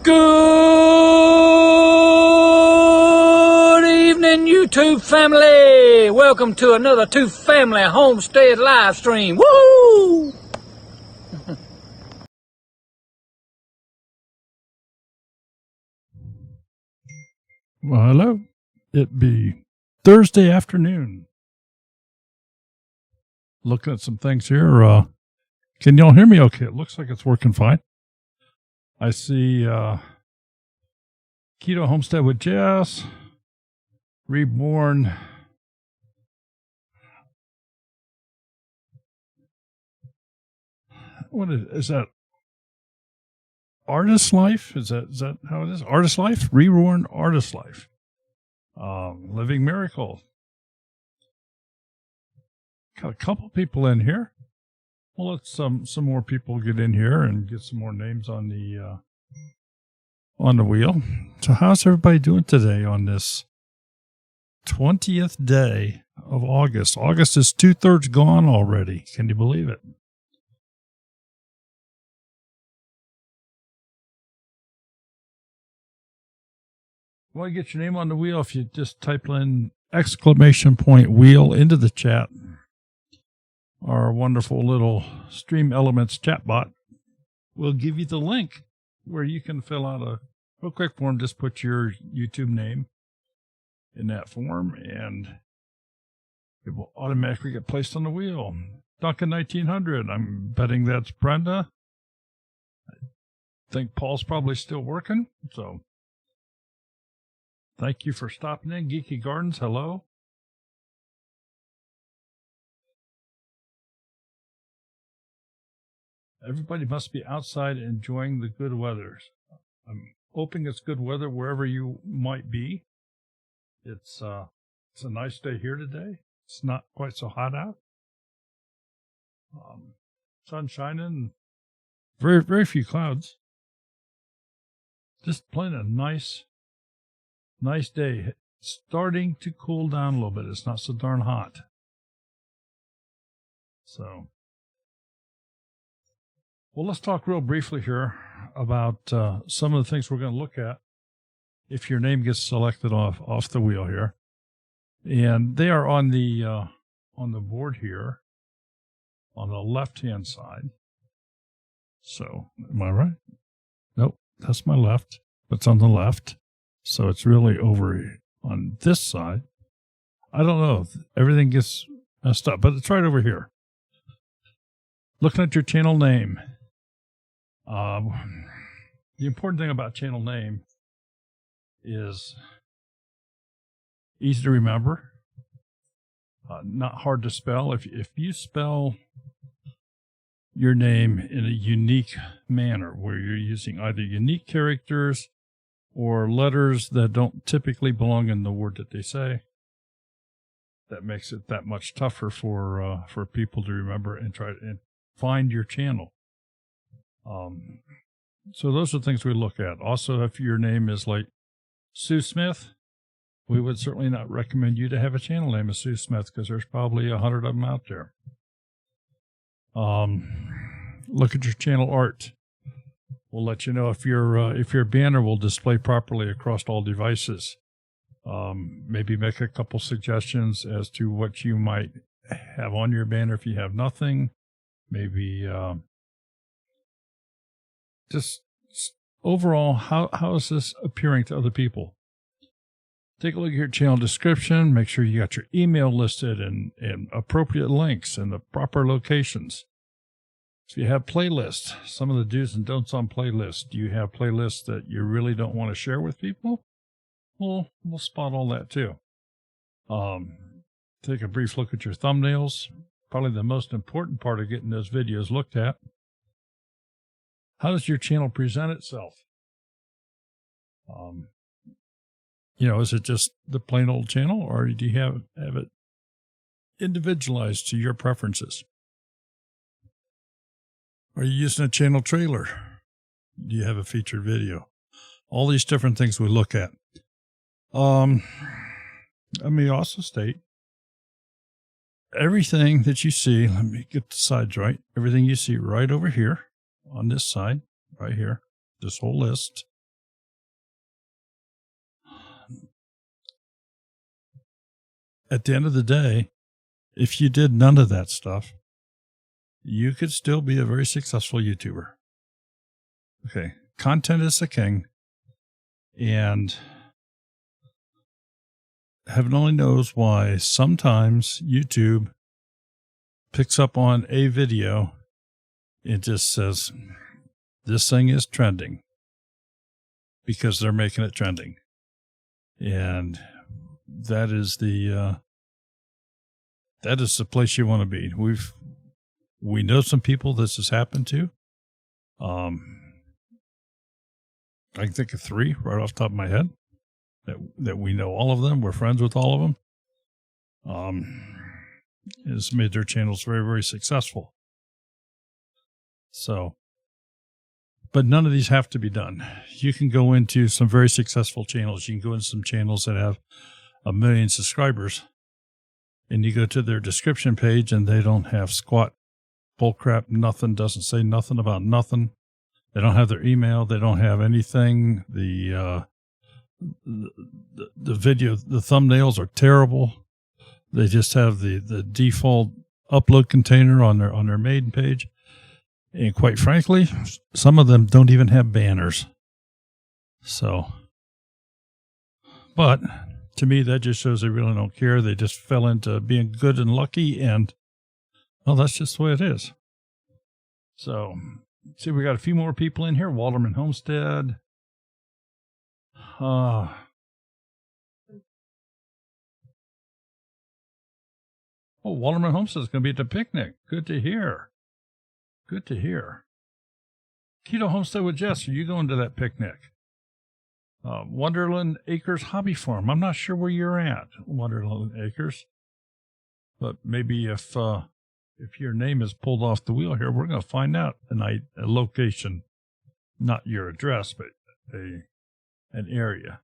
Good evening, YouTube family. Welcome to another Two Family Homestead live stream. Woo! Well, hello. It be Thursday afternoon. Looking at some things here. Can y'all hear me okay? It looks like it's working fine. I see Keto Homestead with Jess, Reborn. What is that? Artist Life? Is that how it is? Artist Life? Reborn Artist Life. Living Miracle. Got a couple people in here. Well, let's some more people get in here and get some more names on the wheel. So how's everybody doing today on this 20th day of August? August is 2/3 gone already. Can you believe it? Well, you get your name on the wheel if you just type in !wheel into the chat. Our wonderful little Stream Elements chatbot will give you the link where you can fill out a real quick form. Just put your YouTube name in that form and it will automatically get placed on the wheel. Duncan 1900, I'm betting that's Brenda. I think Paul's probably still working, so thank you for stopping in. Geeky Gardens, hello. Everybody must be outside enjoying the good weather. I'm hoping it's good weather wherever you might be. It's a nice day here today. It's not quite so hot out. Sun shining. Very, very few clouds. Just plain a nice day. Starting to cool down a little bit. It's not so darn hot. So, well, let's talk real briefly here about some of the things we're going to look at if your name gets selected off the wheel here. And they are on the board here on the left-hand side. So, am I right? Nope, that's my left. It's on the left. So it's really over on this side. I don't know. Everything gets messed up, but it's right over here. Looking at your channel name. The important thing about channel name is easy to remember, not hard to spell. If you spell your name in a unique manner, where you're using either unique characters or letters that don't typically belong in the word that they say, that makes it that much tougher for people to remember and try and find your channel. So those are things we look at. Also, if your name is like Sue Smith, we would certainly not recommend you to have a channel name as Sue Smith because there's probably 100 of them out there. Look at your channel art. We'll let you know if your banner will display properly across all devices. Maybe make a couple suggestions as to what you might have on your banner if you have nothing. Maybe just overall, how is this appearing to other people? Take a look at your channel description. Make sure you got your email listed and appropriate links in the proper locations. If you have playlists, some of the do's and don'ts on playlists. Do you have playlists that you really don't want to share with people? Well, we'll spot all that too. Take a brief look at your thumbnails. Probably the most important part of getting those videos looked at. How does your channel present itself? Is it just the plain old channel, or do you have it individualized to your preferences? Are you using a channel trailer? Do you have a featured video? All these different things we look at. Let me also state, everything that you see, let me get the sides right, everything you see right over here on this side, right here, this whole list, at the end of the day, if you did none of that stuff, you could still be a very successful YouTuber. Okay, content is the king, and heaven only knows why sometimes YouTube picks up on a video and just says, this thing is trending, because they're making it trending. And that is the place you want to be. We know some people this has happened to. I can think of 3 right off the top of my head that we know all of them. We're friends with all of them. It's made their channels very, very successful. So, but none of these have to be done. You can go into some very successful channels. You can go into some channels that have 1 million subscribers, and you go to their description page and they don't have squat bullcrap, nothing, doesn't say nothing about nothing. They don't have their email. They don't have anything. The video, the thumbnails are terrible. They just have the default upload container on their main page. And quite frankly, some of them don't even have banners. So, but to me, that just shows they really don't care. They just fell into being good and lucky, and well, that's just the way it is. So, see, we got a few more people in here. Walterman Homestead. Oh, Walterman Homestead is going to be at the picnic. Good to hear. Good to hear. Keto Homestead with Jess, are you going to that picnic? Wonderland Acres Hobby Farm. I'm not sure where you're at, Wonderland Acres. But maybe if your name is pulled off the wheel here, we're going to find out tonight a location, not your address, but an area.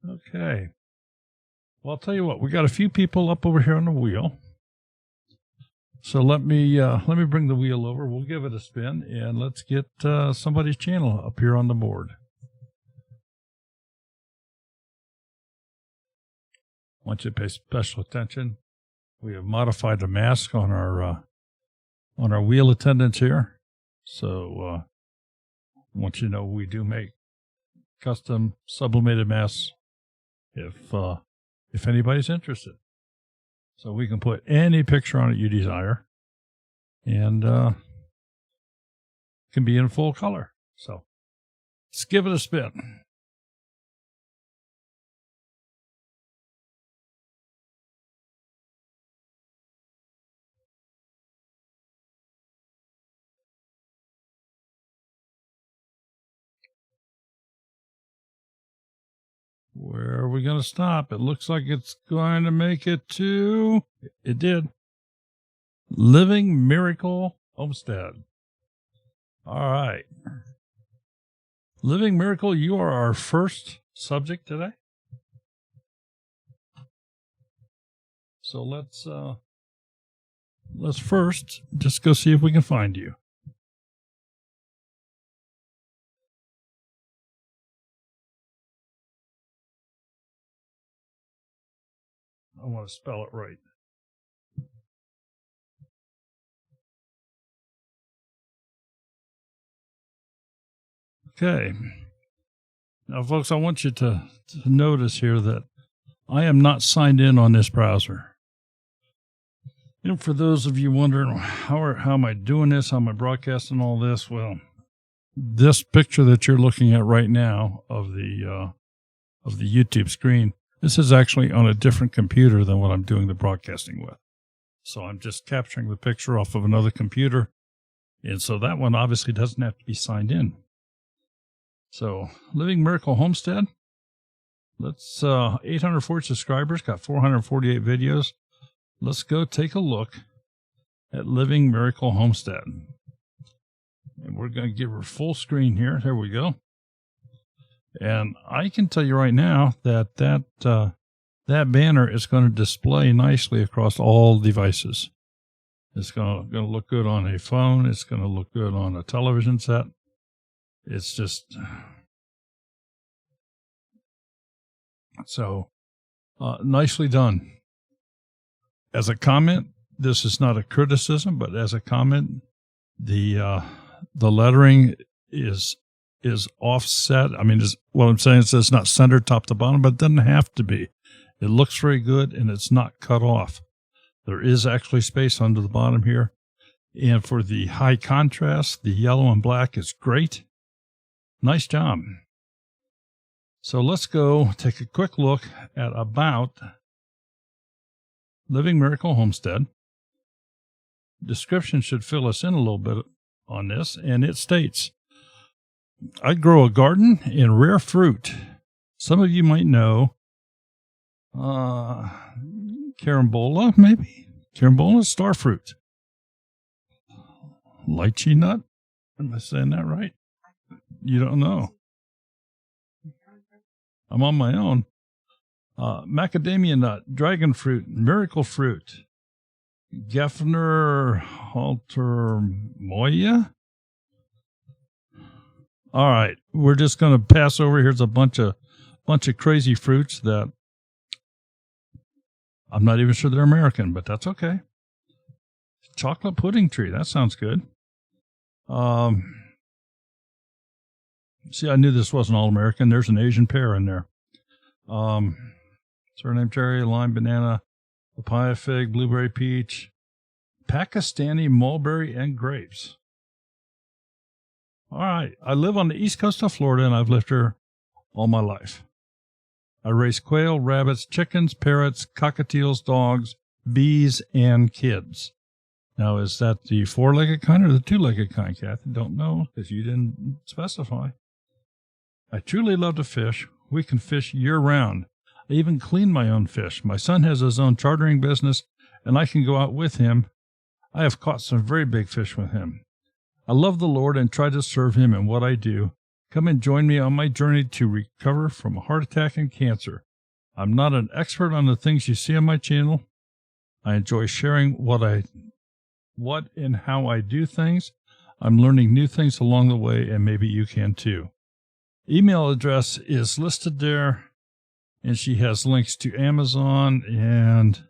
Okay. Well, I'll tell you what, we got a few people up over here on the wheel. So let me bring the wheel over. We'll give it a spin, and let's get somebody's channel up here on the board. I want you to pay special attention. We have modified the mask on our wheel attendants here. So I want you to know we do make custom sublimated masks if anybody's interested. So we can put any picture on it you desire, and can be in full color. So let's give it a spin. Where are we going to stop? It looks like it's going to make it to... It did. Living Miracle Homestead. All right. Living Miracle, you are our first subject today. So let's first just go see if we can find you. I want to spell it right. Okay. Now, folks, I want you to notice here that I am not signed in on this browser. And for those of you wondering, how am I doing this? How am I broadcasting all this? Well, this picture that you're looking at right now of the YouTube screen, this is actually on a different computer than what I'm doing the broadcasting with. So I'm just capturing the picture off of another computer. And so that one obviously doesn't have to be signed in. So Living Miracle Homestead. Let's 840 subscribers, got 448 videos. Let's go take a look at Living Miracle Homestead. And we're going to give her full screen here. There we go. And I can tell you right now that that banner is going to display nicely across all devices. It's going to look good on a phone. It's going to look good on a television set. It's just, So nicely done. As a comment, this is not a criticism, but as a comment, the lettering is offset. I mean, what I'm saying is it's not centered top to bottom, but it doesn't have to be. It looks very good, and it's not cut off. There is actually space under the bottom here. And for the high contrast, the yellow and black is great. Nice job. So let's go take a quick look at about Living Miracle Homestead. Description should fill us in a little bit on this, and it states, I grow a garden and rare fruit. Some of you might know carambola, maybe? Carambola, star fruit. Lychee nut? Am I saying that right? You don't know. I'm on my own. Macadamia nut, dragon fruit, miracle fruit, Gefner Haltermoya. All right, we're just going to pass over. Here's a bunch of crazy fruits that I'm not even sure they're American, but that's okay. Chocolate pudding tree, that sounds good. See, I knew this wasn't all American. There's an Asian pear in there. Surname cherry, lime, banana, papaya, fig, blueberry, peach, Pakistani mulberry, and grapes. All right. I live on the east coast of Florida, and I've lived here all my life. I raise quail, rabbits, chickens, parrots, cockatiels, dogs, bees, and kids. Now, is that the four-legged kind or the two-legged kind, Kathy? Don't know, because you didn't specify. I truly love to fish. We can fish year-round. I even clean my own fish. My son has his own chartering business, and I can go out with him. I have caught some very big fish with him. I love the Lord and try to serve him in what I do. Come and join me on my journey to recover from a heart attack and cancer. I'm not an expert on the things you see on my channel. I enjoy sharing what and how I do things. I'm learning new things along the way, and maybe you can too. Email address is listed there, and she has links to Amazon and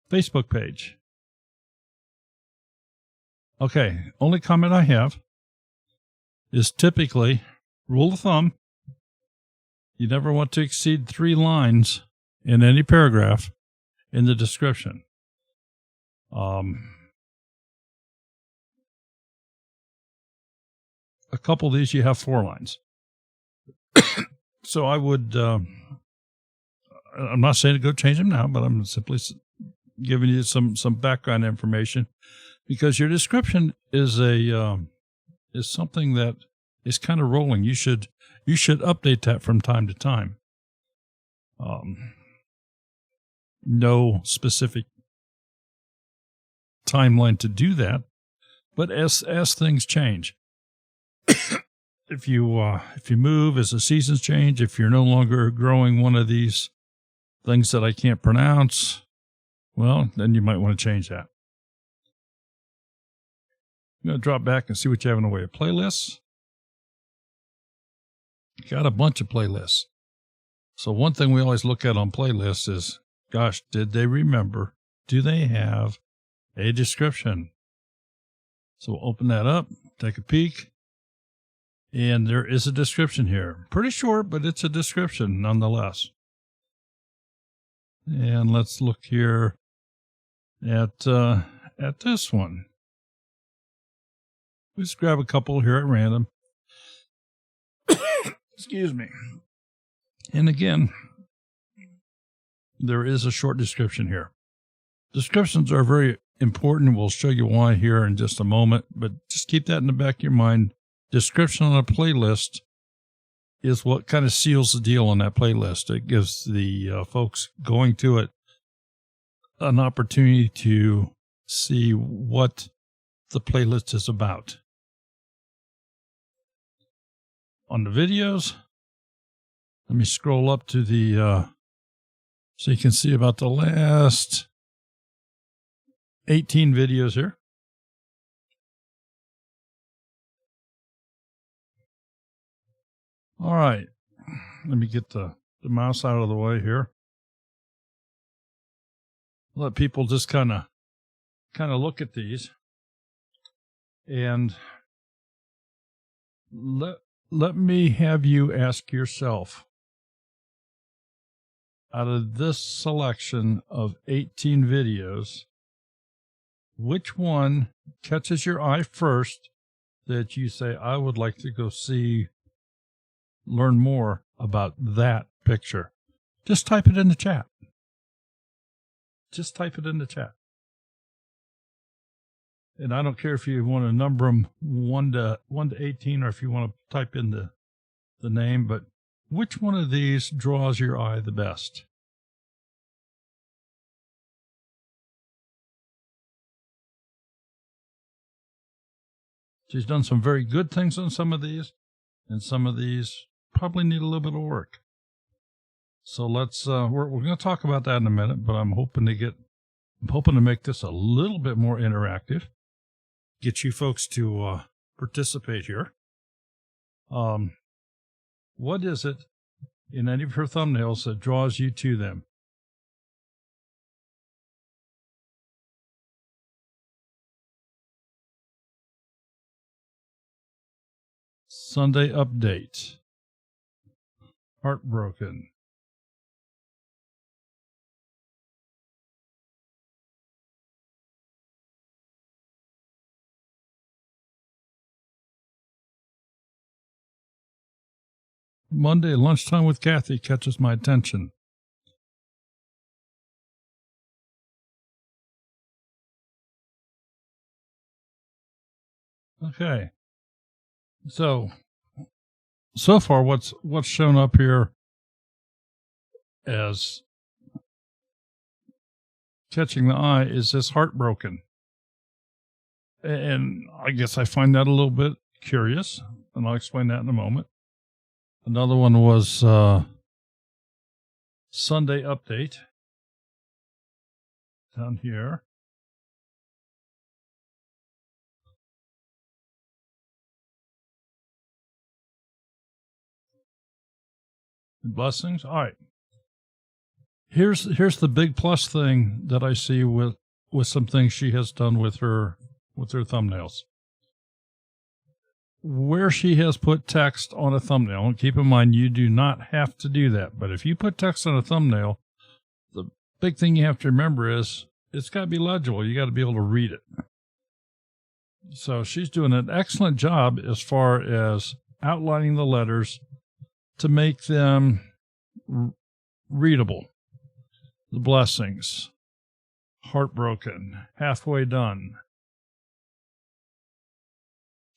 Facebook page. Okay, only comment I have is typically, rule of thumb, you never want to exceed 3 lines in any paragraph in the description. A couple of these you have 4 lines. So I would, I'm not saying to go change them now, but I'm simply giving you some background information, because your description is something that is kind of rolling. You should update that from time to time. No specific timeline to do that, but as things change, if you move, as the seasons change, if you're no longer growing one of these things that I can't pronounce, well, then you might want to change that. I'm going to drop back and see what you have in the way of playlists. Got a bunch of playlists. So one thing we always look at on playlists is, gosh, did they remember? Do they have a description? So we'll open that up, take a peek, and there is a description here. Pretty short, but it's a description nonetheless. And let's look here at this one. Let's grab a couple here at random. Excuse me. And again, there is a short description here. Descriptions are very important. We'll show you why here in just a moment, but just keep that in the back of your mind. Description on a playlist is what kind of seals the deal on that playlist. It gives the folks going to it an opportunity to see what the playlist is about. On the videos, let me scroll up to the, so you can see about the last 18 videos here. All right, let me get the the mouse out of the way here. Let people just kind of look at these, and let me have you ask yourself, out of this selection of 18 videos, which one catches your eye first that you say, I would like to go learn more about that picture? Just type it in the chat. Just type it in the chat. And I don't care if you want to number them 1 to 18, or if you want to type in the name, but which one of these draws your eye the best? She's done some very good things on some of these, and some of these probably need a little bit of work. So let's we're going to talk about that in a minute, but I'm hoping to make this a little bit more interactive, get you folks to participate here. What is it in any of her thumbnails that draws you to them? Sunday update. Heartbroken. Monday lunchtime with Kathy catches my attention. Okay. So far what's shown up here as catching the eye is this heartbroken. And I guess I find that a little bit curious, and I'll explain that in a moment. Another one was Sunday update down here. Blessings. All right. Here's the big plus thing that I see with some things she has done with her thumbnails. Where she has put text on a thumbnail, and keep in mind you do not have to do that, but if you put text on a thumbnail, the big thing you have to remember is it's got to be legible. You got to be able to read it. So she's doing an excellent job as far as outlining the letters to make them readable. The blessings, heartbroken, halfway done.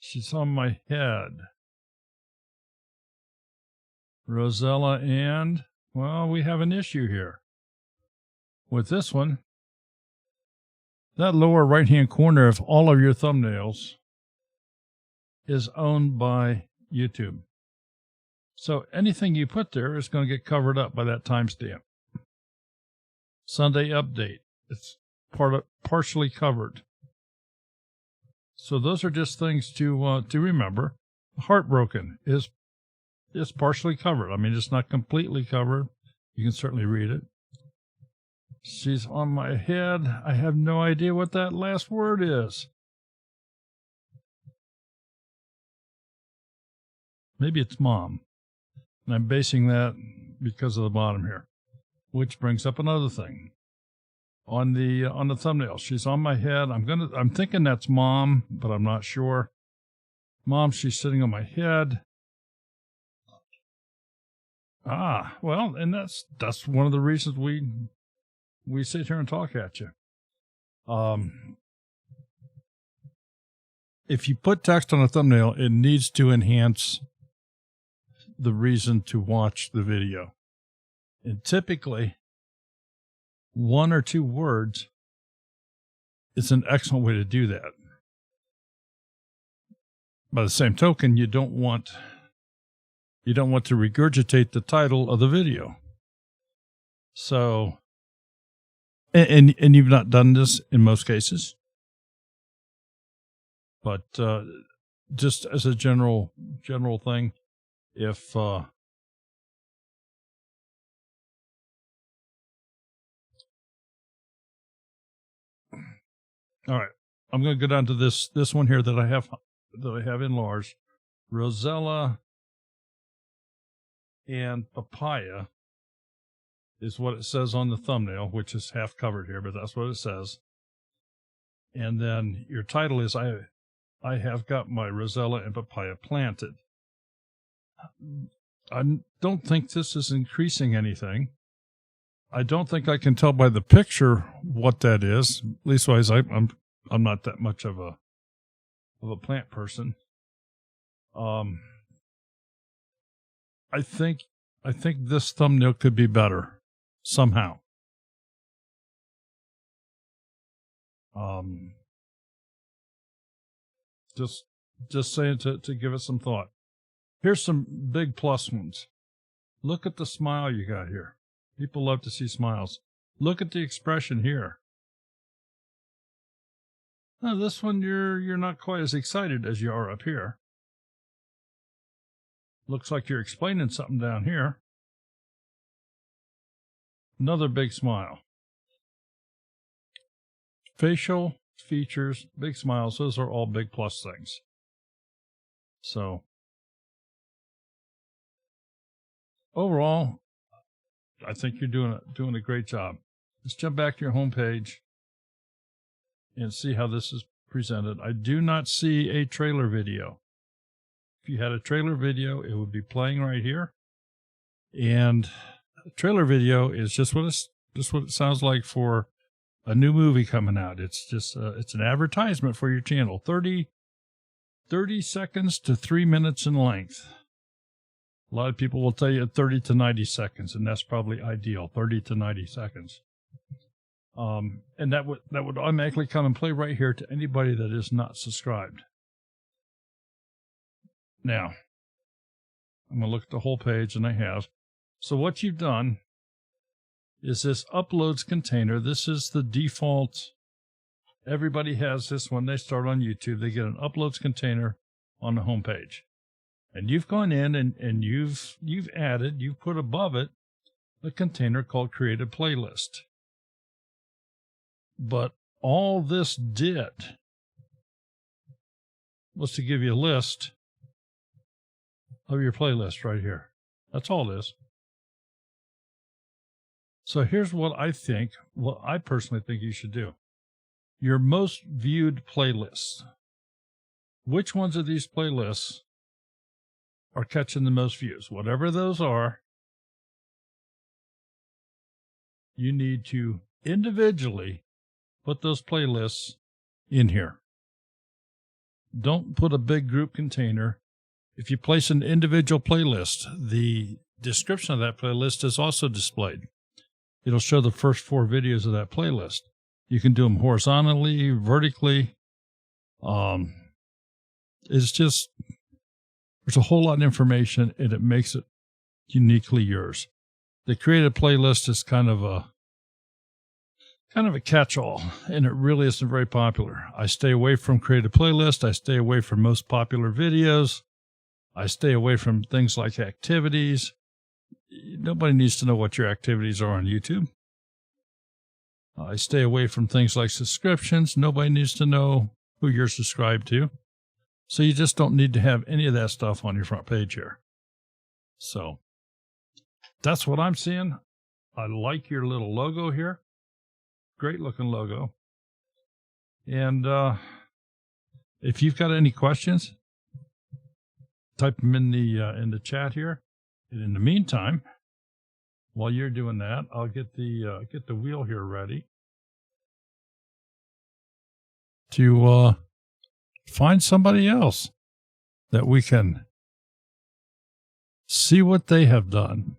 She's on my head. Rosella, and, well, we have an issue here. With this one, that lower right-hand corner of all of your thumbnails is owned by YouTube. So anything you put there is going to get covered up by that timestamp. Sunday update. It's partially covered. So those are just things to remember. Heartbroken is partially covered. I mean, it's not completely covered. You can certainly read it. She's on my head. I have no idea what that last word is. Maybe it's mom. And I'm basing that because of the bottom here, which brings up another thing. On the thumbnail, she's on my head. I'm thinking that's mom, but I'm not sure. Mom, she's sitting on my head. Well, and that's one of the reasons we sit here and talk at you. If you put text on a thumbnail, it needs to enhance the reason to watch the video. And typically, 1 or 2 words is an excellent way to do that. By the same token, you don't want to regurgitate the title of the video. So, and you've not done this in most cases, but just as a general thing, if All right. I'm going to go down to this one here that I have enlarged. Rosella and papaya is what it says on the thumbnail, which is half covered here, but that's what it says. And then your title is I have got my Rosella and papaya planted. I don't think this is increasing anything. I don't think I can tell by the picture what that is. Leastwise, I'm not that much of a plant person. I think this thumbnail could be better somehow. Just saying to give it some thought. Here's some big plus ones. Look at the smile you got here. People love to see smiles. Look at the expression here. Now this one you're not quite as excited as you are up here. Looks like you're explaining something down here. Another big smile. Facial features, big smiles, those are all big plus things. So overall, I think you're doing a great job. Let's jump back to your home page and see how this is presented. I do not see a trailer video. If you had a trailer video, it would be playing right here. And a trailer video is just what it sounds like for a new movie coming out. It's just it's an advertisement for your channel. 30 seconds to 3 minutes in length. A lot of people will tell you 30 to 90 seconds, and that's probably ideal, 30 to 90 seconds. And that would automatically come and play right here to anybody that is not subscribed. Now, I'm going to look at the whole page, and I have. So what you've done is this uploads container. This is the default. Everybody has this when they start on YouTube. They get an uploads container on the home page. And you've gone in and you've put above it a container called Create a Playlist. But all this did was to give you a list of your playlist right here. That's all it is. So here's what I personally think you should do. Your most viewed playlists. Which ones of these playlists are catching the most views? Whatever those are, you need to individually put those playlists in here. Don't put a big group container. If you place an individual playlist, the description of that playlist is also displayed. It'll show the first 4 videos of that playlist. You can do them horizontally, vertically. It's just, there's a whole lot of information, and it makes it uniquely yours. The Create a Playlist is kind of a catch-all, and it really isn't very popular. I stay away from Create a Playlist. I stay away from most popular videos. I stay away from things like activities. Nobody needs to know what your activities are on YouTube. I stay away from things like subscriptions. Nobody needs to know who you're subscribed to. So you just don't need to have any of that stuff on your front page here. So that's what I'm seeing. I like your little logo here. Great looking logo. And if you've got any questions, type them in the chat here. And in the meantime, while you're doing that, I'll get the wheel here ready to find somebody else that we can see what they have done.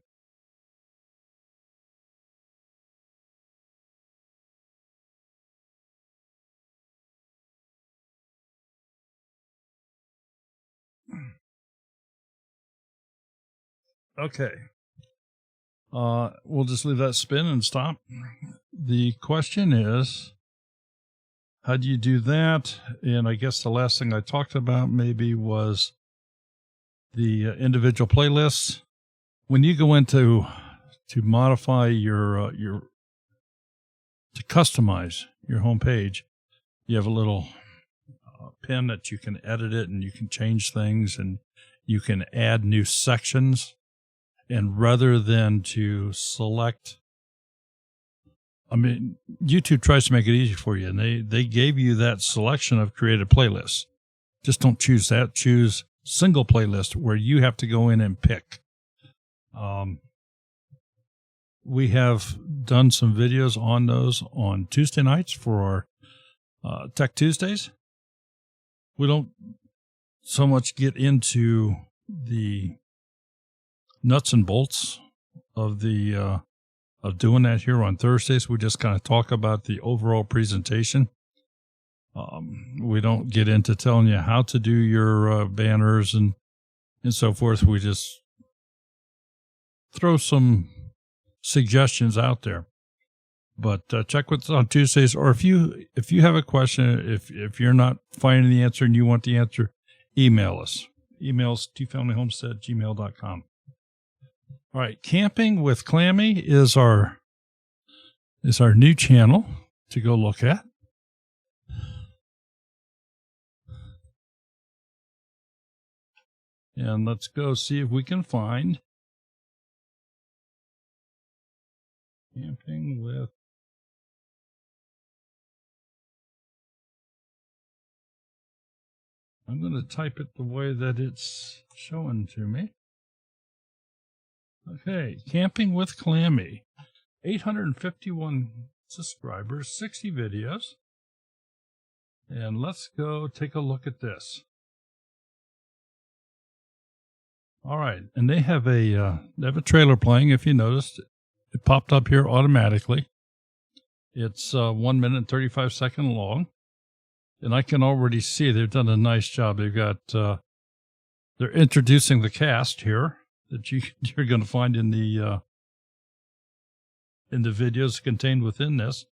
Okay. We'll just leave that spin and stop. The question is, how do you do that? And I guess the last thing I talked about maybe was the individual playlists. When you go into to modify to customize your home page, you have a little pen that you can edit it, and you can change things, and you can add new sections. And rather than to select, YouTube tries to make it easy for you, and they gave you that selection of created playlists. Just don't choose that. Choose single playlist where you have to go in and pick. We have done some videos on those on Tuesday nights for our Tech Tuesdays. We don't so much get into the nuts and bolts of the of doing that here on Thursdays. We just kind of talk about the overall presentation. We don't get into telling you how to do your banners and so forth. We just throw some suggestions out there. But check with us on Tuesdays, or if you have a question, if you're not finding the answer and you want the answer, email us. Email us twofamilyhomestead@gmail.com. All right, Camping with Clammy is our new channel to go look at. And let's go see if we can find Camping with I'm going to type it the way that it's showing to me. Okay, Camping with Clammy. 851 subscribers, 60 videos. And let's go take a look at this. All right, and they have a trailer playing. If you noticed, it popped up here automatically. It's 1 minute and 35 seconds long, and I can already see they've done a nice job. They've got they're introducing the cast here that you're going to find in the videos contained within this.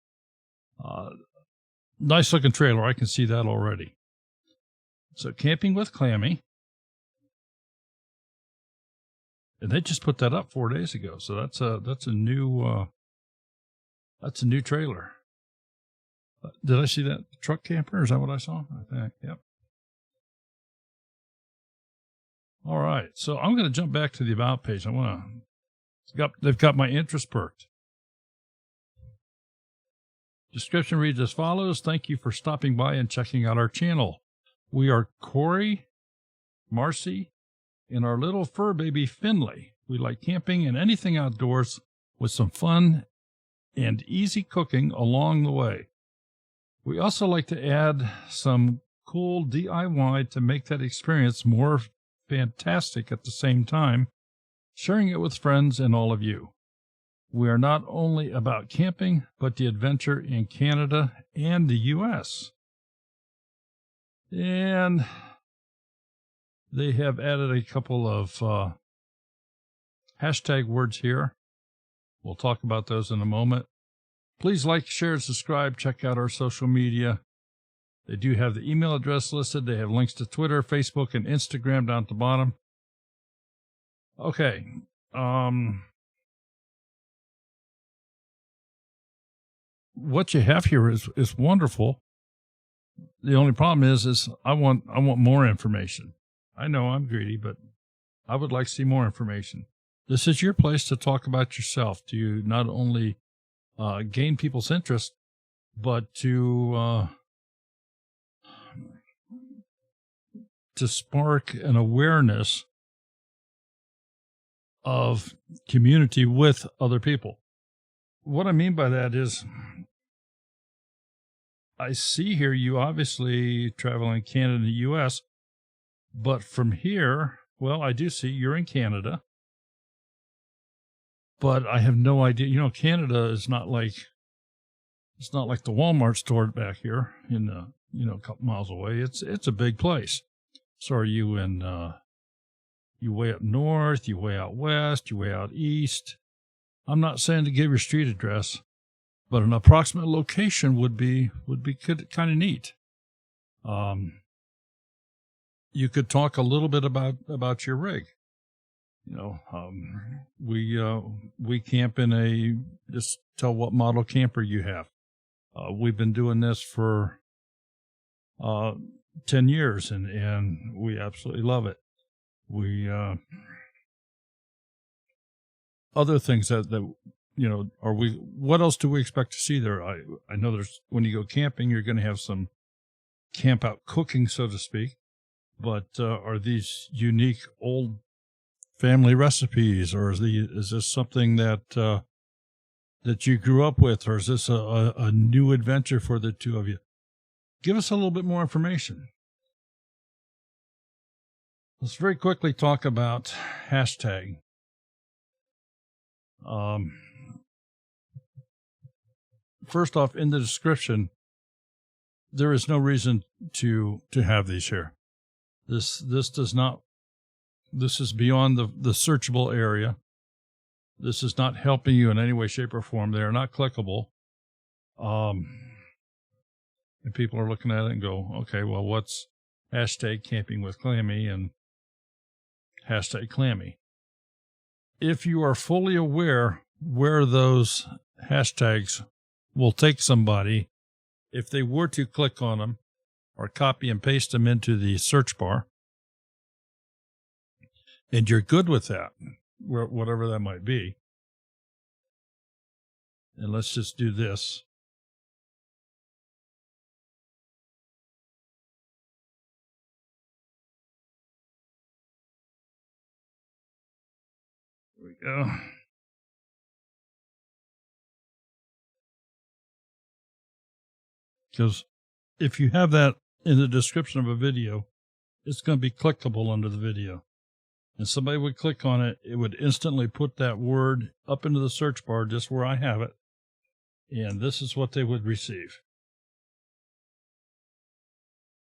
Nice looking trailer. I can see that already. So, Camping with Clammy. And they just put that up 4 days ago, so that's a new trailer. Did I see that truck camper? Is that what I saw? I think. Yep. All right, so I'm going to jump back to the About page. They've got my interest perked. Description reads as follows: Thank you for stopping by and checking out our channel. We are Corey, Marcy, and our little fur baby Finley. We like camping and anything outdoors with some fun and easy cooking along the way. We also like to add some cool DIY to make that experience more fantastic at the same time, sharing it with friends and all of you. We are not only about camping, but the adventure in Canada and the U.S. And they have added a couple of hashtag words here. We'll talk about those in a moment. Please like, share, and subscribe. Check out our social media. They do have the email address listed. They have links to Twitter, Facebook, and Instagram down at the bottom. Okay. What you have here is wonderful. The only problem is I want more information. I know I'm greedy, but I would like to see more information. This is your place to talk about yourself, to not only gain people's interest, but to spark an awareness of community with other people. What I mean by that is, I see here you obviously travel in Canada and the U.S., but from here, well, I do see you're in Canada, but I have no idea. Canada is not like, it's not like the Walmart store back here in a couple miles away. It's a big place. So are you you way up north, you way out west, you way out east? I'm not saying to give your street address, but an approximate location would be kind of neat. You could talk a little bit about your rig. We camp in just tell what model camper you have. We've been doing this for 10 years, and we absolutely love it. We other things that what else do we expect to see there? I know there's, when you go camping, you're going to have some camp out cooking, so to speak, but are these unique old family recipes, or is this something that you grew up with, or is this a new adventure for the two of you? Give us a little bit more information. Let's very quickly talk about hashtag. First off, in the description, there is no reason to have these here. This does not. This is beyond the searchable area. This is not helping you in any way, shape, or form. They are not clickable. And people are looking at it and go, okay, well, what's hashtag camping with Clammy and hashtag Clammy? If you are fully aware where those hashtags will take somebody, if they were to click on them or copy and paste them into the search bar, and you're good with that, whatever that might be, and let's just do this. There we go. Because if you have that in the description of a video, it's going to be clickable under the video. And somebody would click on it, it would instantly put that word up into the search bar just where I have it. And this is what they would receive.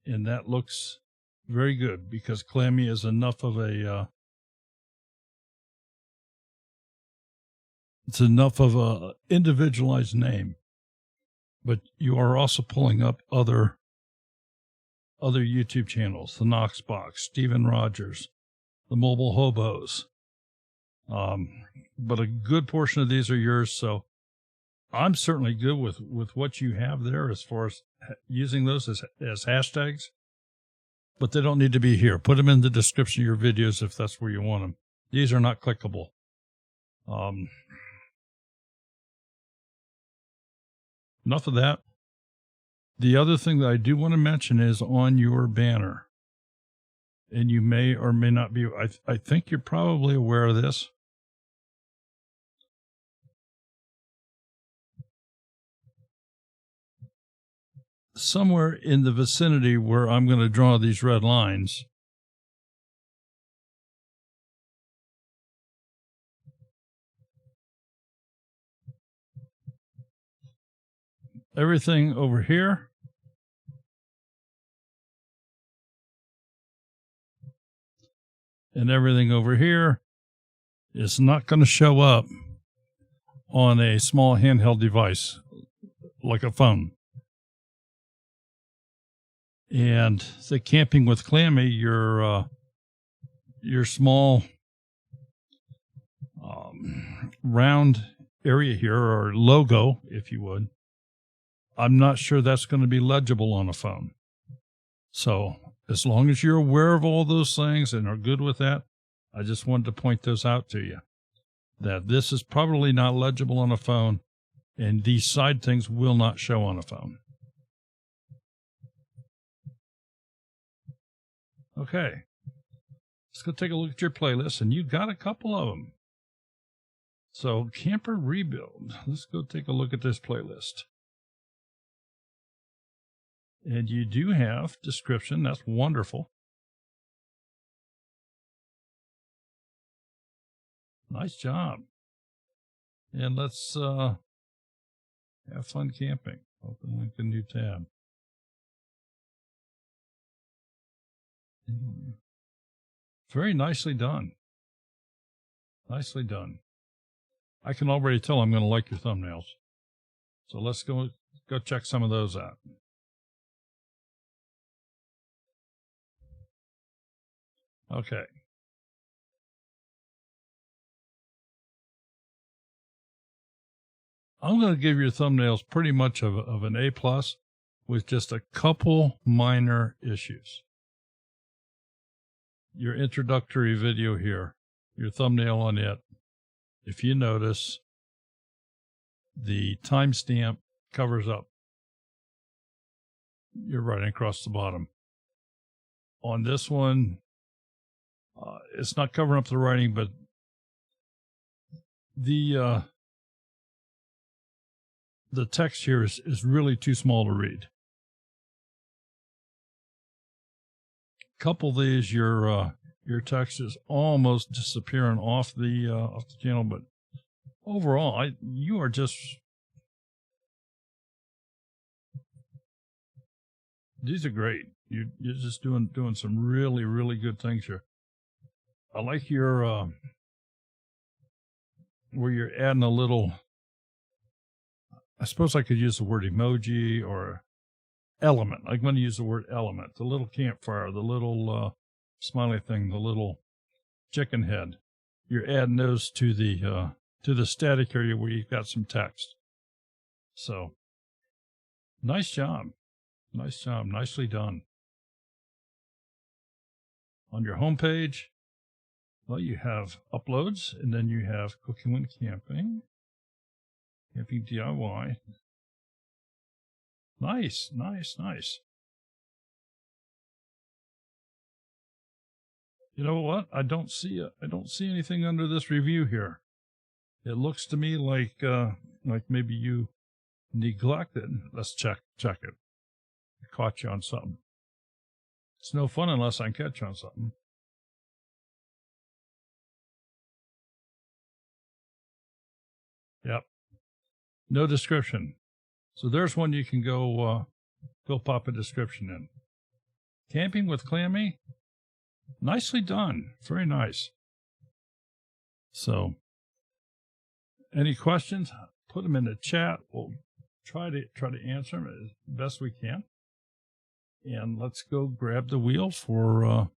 And that looks very good, because Clammy is enough of a it's enough of a individualized name. But you are also pulling up other YouTube channels, the Knox Box, Steven Rogers, the Mobile Hobos. But a good portion of these are yours, so I'm certainly good with what you have there as far as using those as hashtags. But they don't need to be here. Put them in the description of your videos if that's where you want them. These are not clickable. Enough of that. The other thing that I do want to mention is on your banner, and you may or may not be, I think you're probably aware of this. Somewhere in the vicinity where I'm going to draw these red lines, everything over here and everything over here is not going to show up on a small handheld device like a phone. And the camping with Clammy, your small round area here, or logo, if you would, I'm not sure that's going to be legible on a phone. So as long as you're aware of all those things and are good with that, I just wanted to point those out to you, that this is probably not legible on a phone, and these side things will not show on a phone. Okay, let's go take a look at your playlist, and you've got a couple of them. So Camper Rebuild, let's go take a look at this playlist. And you do have description. That's wonderful. Nice job. And let's have fun camping. Open link a new tab. Very nicely done. Nicely done. I can already tell I'm going to like your thumbnails. So let's go check some of those out. Okay. I'm going to give your thumbnails pretty much of an A+, with just a couple minor issues. Your introductory video here, your thumbnail on it, if you notice, the timestamp covers up your writing across the bottom. On this one, it's not covering up the writing, but the text here is really too small to read. Couple these, your text is almost disappearing off the channel, but overall, you are just, these are great. You're just doing some really, really good things here. I like your where you're adding a little, I suppose I could use the word emoji or element. I'm going to use the word element. The little campfire, the little smiley thing, the little chicken head. You're adding those to the static area where you've got some text. So, nice job. Nice job. Nicely done. On your home page, well, you have uploads, and then you have cooking when camping, camping DIY. Nice, nice, nice. You know what? I don't see anything under this review here. It looks to me like maybe you neglected. Let's check it. I caught you on something. It's no fun unless I catch you on something. Yep. No description. So there's one you can go pop a description in. Camping with Clammy. Nicely done. Very nice. So, any questions? Put them in the chat. We'll try to answer them as best we can. And let's go grab the wheel for,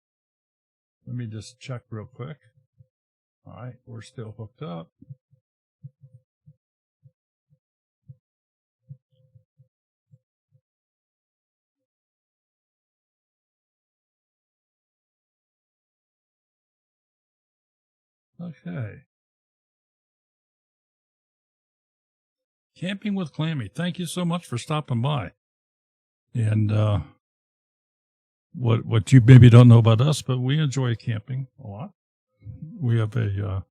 let me just check real quick. All right, we're still hooked up. Okay. Camping with Clammy. Thank you so much for stopping by. And what you maybe don't know about us, but we enjoy camping a lot. We have a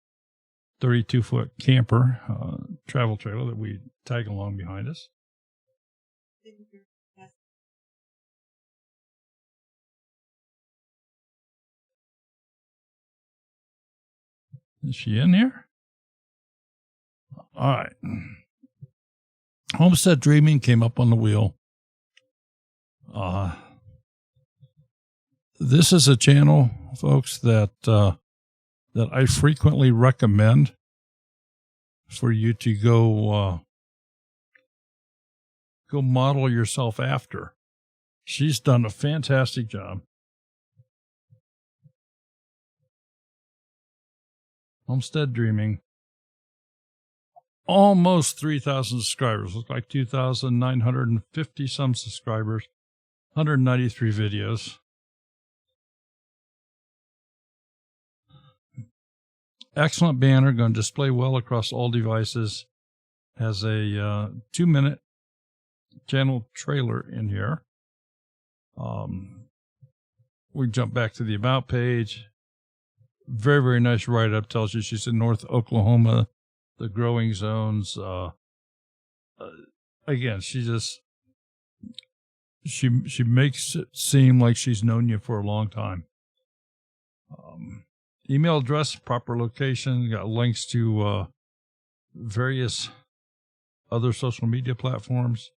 32-foot camper travel trailer that we tag along behind us. Is she in here? All right. Homestead Dreaming came up on the wheel. This is a channel, folks, that I frequently recommend for you to go model yourself after. She's done a fantastic job. Homestead Dreaming. Almost 3,000 subscribers. Looks like 2,950 some subscribers. 193 videos. Excellent banner. Going to display well across all devices. Has a 2-minute channel trailer in here. We jump back to the About page. Very, very nice write-up. Tells you she's in North Oklahoma, the growing zones. Again, she makes it seem like she's known you for a long time. Email address, proper location, got links to various other social media platforms.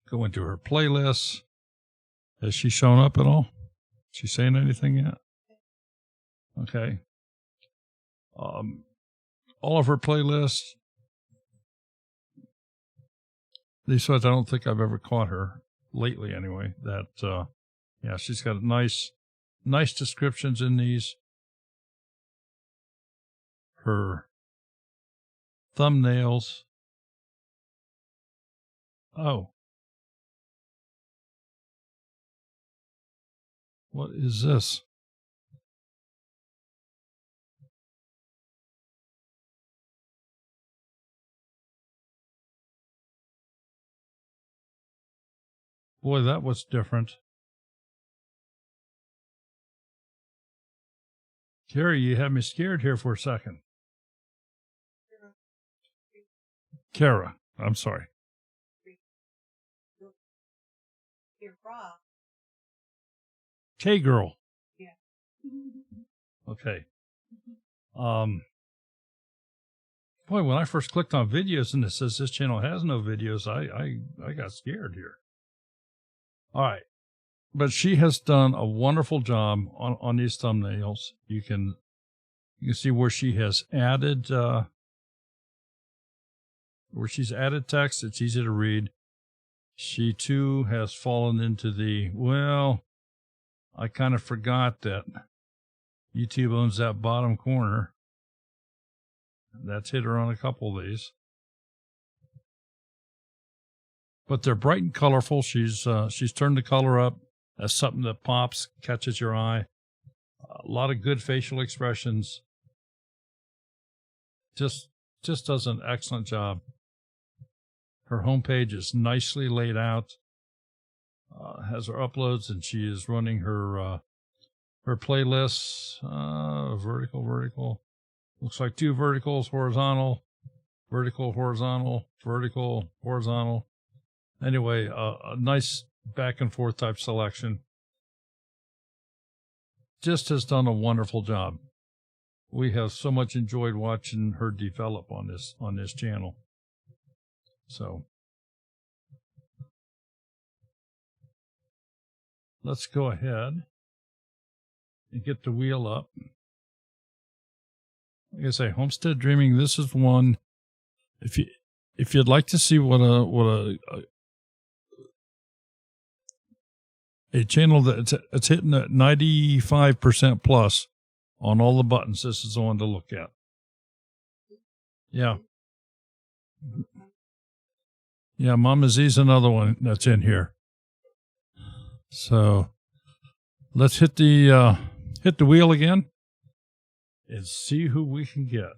Go into her playlists. Has she shown up at all? Is she saying anything yet? Okay. All of her playlists. These ones, I don't think I've ever caught her lately anyway. That, yeah, she's got nice descriptions in these. Her thumbnails. Oh, What is this? Boy, that was different. Carrie, you had me scared here for a second. Kara, I'm sorry. K-Girl. Yeah. Okay. Boy, when I first clicked on videos and it says this channel has no videos, I got scared here. All right. But she has done a wonderful job on these thumbnails. You can see where she has added text. It's easy to read. She too has fallen into the, well, I kind of forgot that YouTube owns that bottom corner. That's hit her on a couple of these. But they're bright and colorful. She's turned the color up. That's something that pops, catches your eye. A lot of good facial expressions. Just does an excellent job. Her homepage is nicely laid out. Has her uploads, and she is running her playlists. Vertical. Looks like 2 verticals, horizontal, vertical, horizontal, vertical, horizontal. Anyway, a nice back and forth type selection. Just has done a wonderful job. We have so much enjoyed watching her develop on this channel. So let's go ahead and get the wheel up. Like I say, Homestead Dreaming. This is one. If you'd like to see what a channel that's hitting at 95% plus on all the buttons, this is the one to look at. Yeah. Yeah, Mama Z's another one that's in here. So let's hit the wheel again and see who we can get.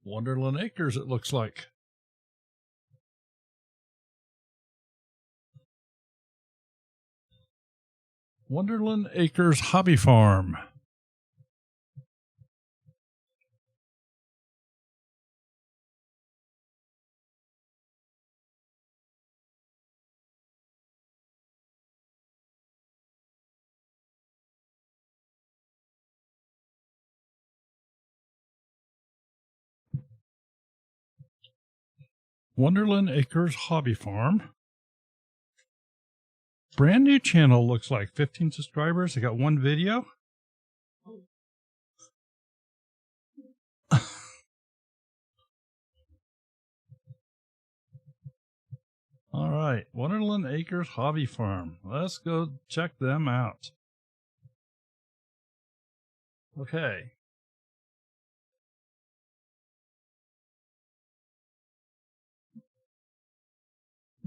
Wonderland Acres, it looks like. Wonderland Acres Hobby Farm. Wonderland Acres Hobby Farm. Brand new channel, looks like 15 subscribers. I got 1 video. All right, Wonderland Acres Hobby Farm. Let's go check them out. Okay.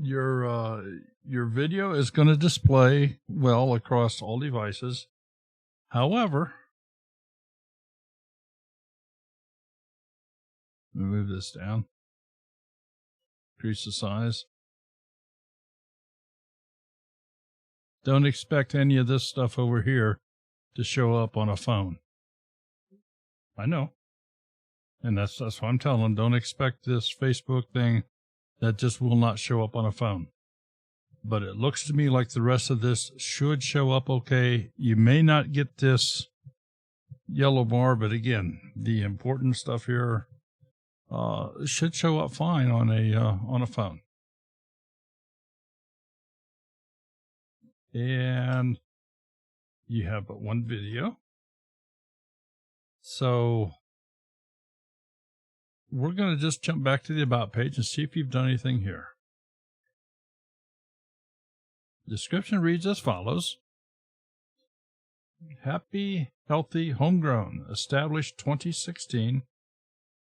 Your video is going to display well across all devices. However, let me move this down. Increase the size. Don't expect any of this stuff over here to show up on a phone. I know. And that's what I'm telling them. Don't expect this Facebook thing that just will not show up on a phone. But it looks to me like the rest of this should show up okay. You may not get this yellow bar, but again, the important stuff here should show up fine on a phone. And you have but 1 video. So we're going to just jump back to the About page and see if you've done anything here. Description reads as follows. Happy, healthy, homegrown, established 2016,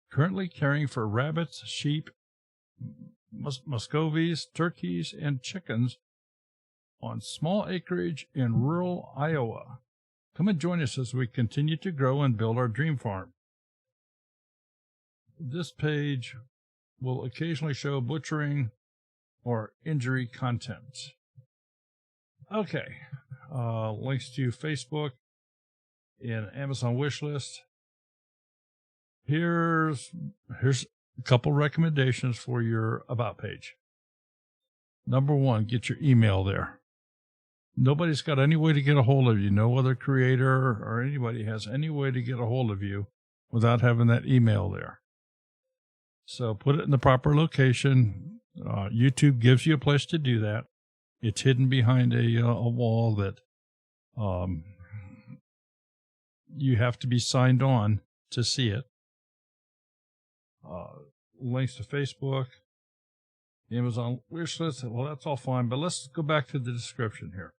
currently caring for rabbits, sheep, Muscovies, turkeys, and chickens on small acreage in rural Iowa. Come and join us as we continue to grow and build our dream farm. This page will occasionally show butchering or injury content. Okay. Links to Facebook and Amazon wish list. Here's a couple recommendations for your About page. Number one, get your email there. Nobody's got any way to get a hold of you. No other creator or anybody has any way to get a hold of you without having that email there. So put it in the proper location. YouTube gives you a place to do that. It's hidden behind a wall that you have to be signed on to see it. Links to Facebook, Amazon wish list. Well, that's all fine, but let's go back to the description here.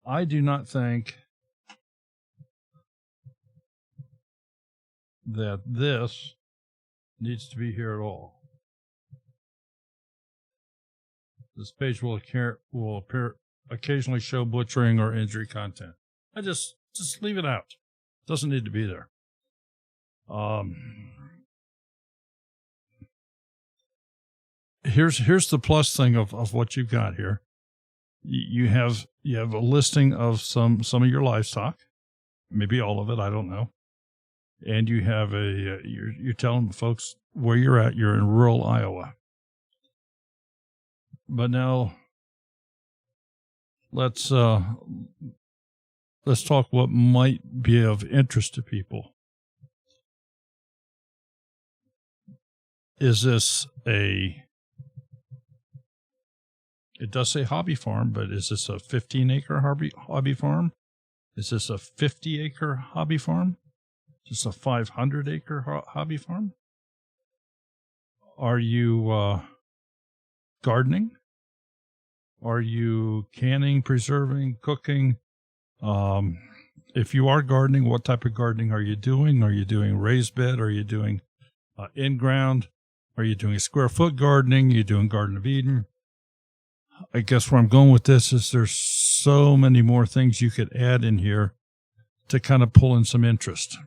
I do not think that this needs to be here at all. This page will appear occasionally show butchering or injury content. I just leave it out. It doesn't need to be there. Here's the plus thing of what you've got here. You have a listing of some of your livestock, maybe all of it, I don't know. And you have you're telling folks where you're at. You're in rural Iowa. But now let's talk what might be of interest to people. Is this it does say hobby farm, but is this a 15-acre hobby farm? Is this a 50-acre hobby farm? Is this a 500-acre hobby farm? Are you gardening? Are you canning, preserving, cooking? If you are gardening, what type of gardening are you doing? Are you doing raised bed? Are you doing in-ground? Are you doing square foot gardening? Are you doing Garden of Eden? I guess where I'm going with this is there's so many more things you could add in here to kind of pull in some interest.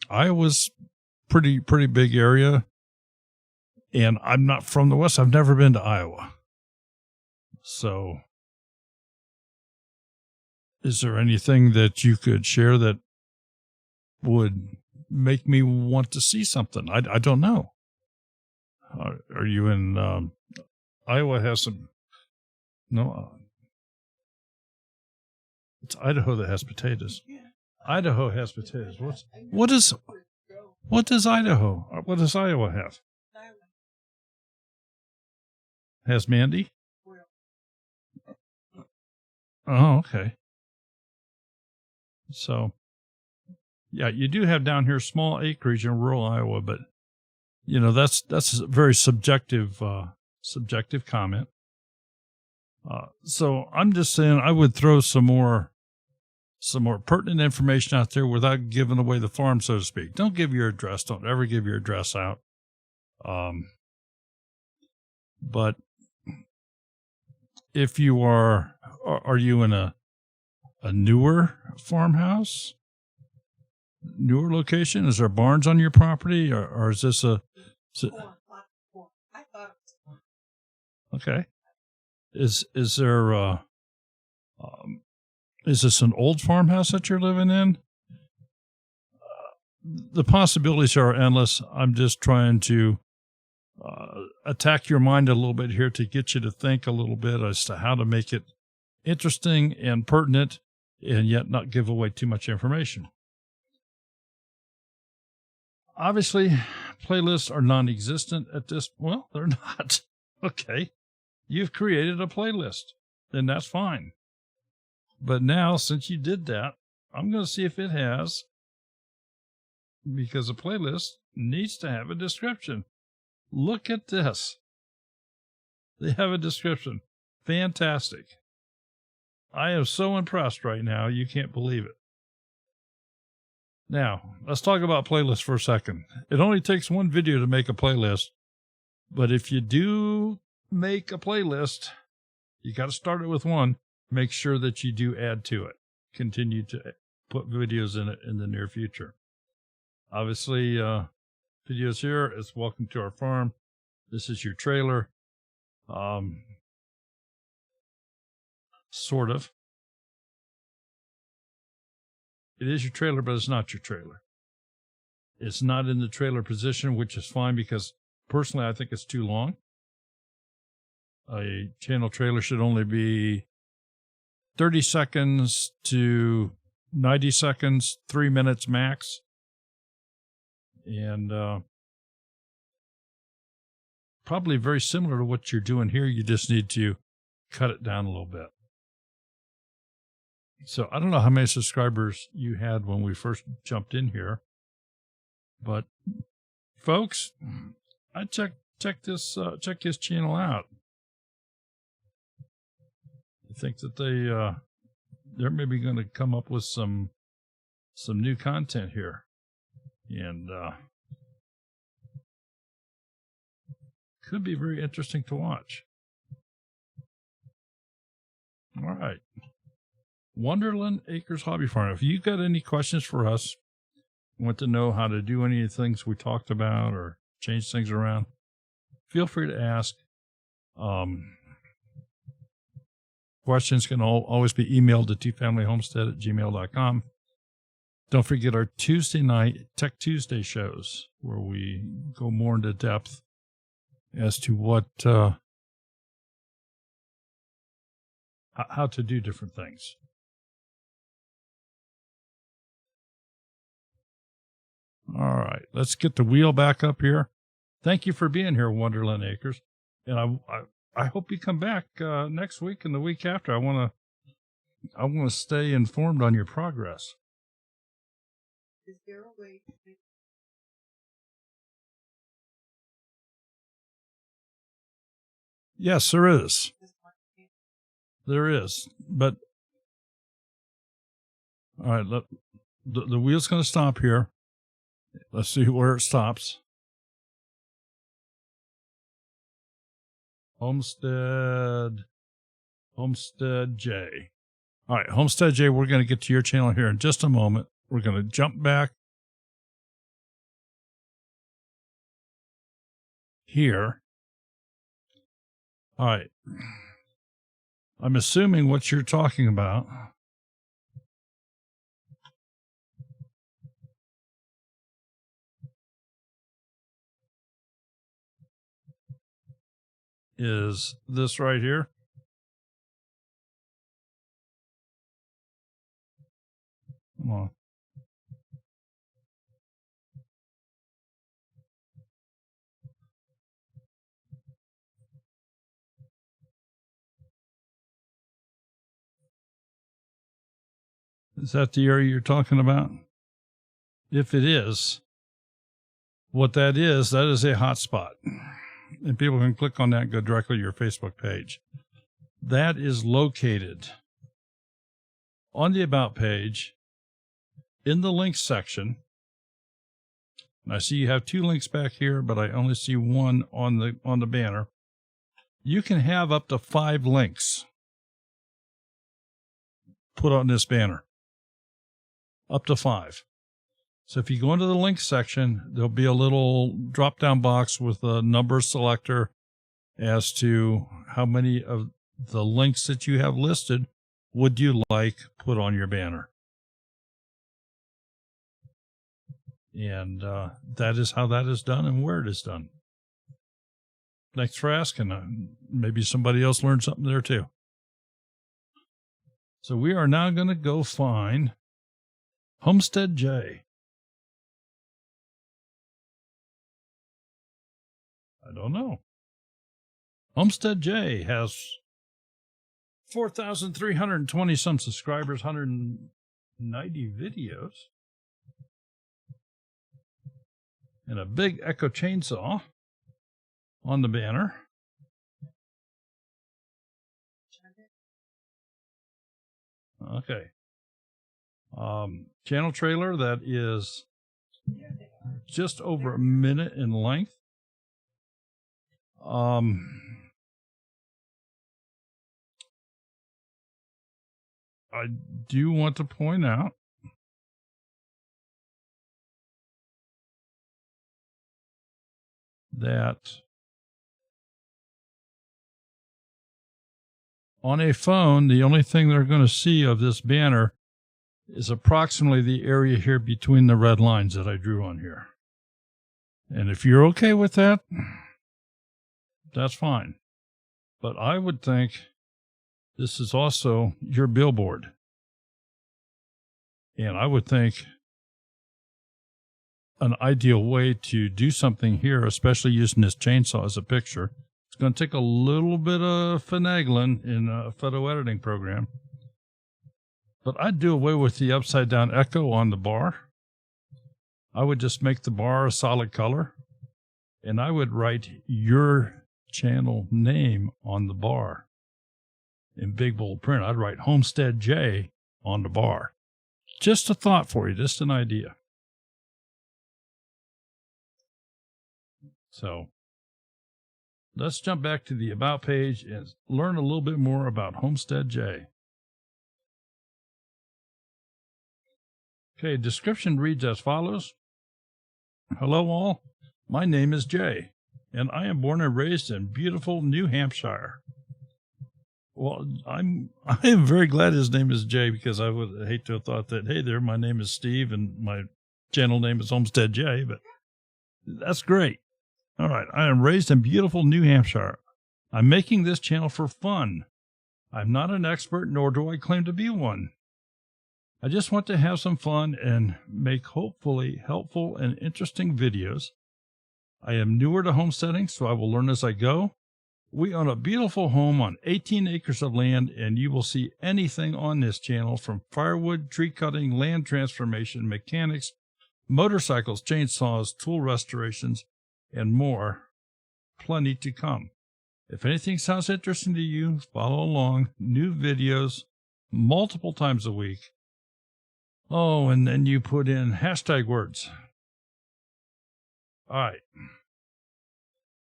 Iowa's pretty big area, and I'm not from the West. I've never been to Iowa. So is there anything that you could share that would make me want to see something? I don't know. Are you in Iowa? Has some it's Idaho that has potatoes. Idaho has potatoes. What does Idaho? What does Iowa have? Has Mandy? Oh, okay. So, yeah, you do have down here small acreage in rural Iowa, but that's a very subjective comment. So I'm just saying I would throw some more pertinent information out there without giving away the farm, so to speak. Don't give your address. Don't ever give your address out. But if you are you in a newer farmhouse, newer location? Is there barns on your property, or is this okay? Is there is this an old farmhouse that you're living in? The possibilities are endless. I'm just trying to attack your mind a little bit here to get you to think a little bit as to how to make it interesting and pertinent and yet not give away too much information. Obviously, playlists are non-existent at this. Well, they're not. Okay. You've created a playlist, then that's fine. But now, since you did that, I'm going to see if it has, because a playlist needs to have a description. Look at this. They have a description. Fantastic. I am so impressed right now, you can't believe it. Now, let's talk about playlists for a second. It only takes one video to make a playlist, but if you do make a playlist, you got to start it with one. Make sure that you do add to it. Continue to put videos in it in the near future. Obviously, videos here is welcome to our farm. This is your trailer. Sort of. It is your trailer, but it's not your trailer. It's not in the trailer position, which is fine because personally I think it's too long. A channel trailer should only be 30 seconds to 90 seconds, 3 minutes max. And probably very similar to what you're doing here. You just need to cut it down a little bit. So I don't know how many subscribers you had when we first jumped in here, but folks, I check his channel out. I think that they're maybe going to come up with some new content here, and could be very interesting to watch. All right. Wonderland Acres Hobby Farm. If you got any questions for us, want to know how to do any of the things we talked about or change things around, feel free to ask. Questions can always be emailed to twofamilyhomestead@gmail.com. Don't forget our Tuesday night Tech Tuesday shows, where we go more into depth as to what how to do different things. All right, let's get the wheel back up here. Thank you for being here, Wonderland Acres, and I hope you come back next week and the week after. I want to stay informed on your progress. Is there a way to make Yes, there is. this one? There is, but all right. The wheel's going to stop here. Let's see where it stops. Homestead J. All right, Homestead J, we're going to get to your channel here in just a moment. We're going to jump back here. All right. I'm assuming what you're talking about is this right here. Come on. Is that the area you're talking about? If it is, what that is a hotspot. And people can click on that and go directly to your Facebook page. That is located on the About page in the links section. And I see you have 2 links back here, but I only see one on the banner. You can have up to 5 links put on this banner. Up to 5. So if you go into the links section, there'll be a little drop-down box with a number selector as to how many of the links that you have listed would you like put on your banner. And that is how that is done and where it is done. Thanks for asking. Maybe somebody else learned something there too. So we are now going to go find Homestead J. I don't know. Homestead J has 4,320 some subscribers, 190 videos, and a big Echo chainsaw. on the banner. Okay. Channel trailer that is just over a minute in length. I do want to point out that on a phone, the only thing they're going to see of this banner is approximately the area here between the red lines that I drew on here. And if you're okay with that, that's fine. But I would think this is also your billboard. And I would think an ideal way to do something here, especially using this chainsaw as a picture, it's going to take a little bit of finagling in a photo editing program. But I'd do away with the upside down echo on the bar. I would just make the bar a solid color. And I would write your channel name on the bar in big bold print. I'd write Homestead J on the bar. Just a thought for you, just an idea. So let's jump back to the About page and learn a little bit more about Homestead J. Okay, description reads as follows. Hello all, my name is Jay, and I am born and raised in beautiful New Hampshire. Well, I am very glad his name is Jay, because I would hate to have thought that, hey there, my name is Steve and my channel name is Homestead Jay, but that's great. All right, I am raised in beautiful New Hampshire. I'm making this channel for fun. I'm not an expert, nor do I claim to be one. I just want to have some fun and make hopefully helpful and interesting videos. I am newer to homesteading, so I will learn as I go. We own a beautiful home on 18 acres of land, and you will see anything on this channel from firewood, tree cutting, land transformation, mechanics, motorcycles, chainsaws, tool restorations, and more. Plenty to come. If anything sounds interesting to you, follow along. New videos multiple times a week. Oh, and then you put in hashtag words. All right.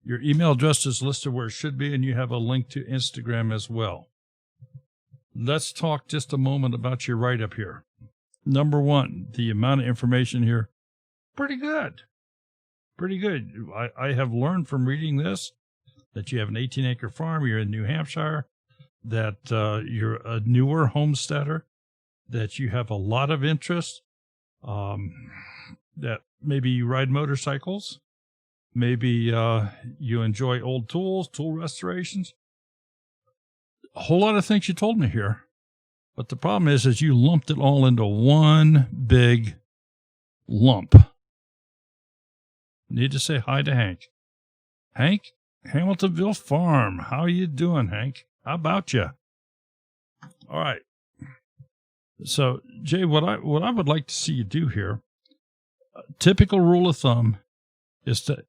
Your email address is listed where it should be, and you have a link to Instagram as well. Let's talk just a moment about your write-up here. Number one, the amount of information here, pretty good. Pretty good. I have learned from reading this that you have an 18-acre farm, you're in New Hampshire, that you're a newer homesteader, that you have a lot of interest, that maybe you ride motorcycles, maybe you enjoy old tools, tool restorations. A whole lot of things you told me here. But the problem is you lumped it all into one big lump. Need to say hi to Hank. Hank, Hamiltonville Farm. How you doing, Hank? How about you? All right. So, Jay, what I would like to see you do here, a typical rule of thumb is to,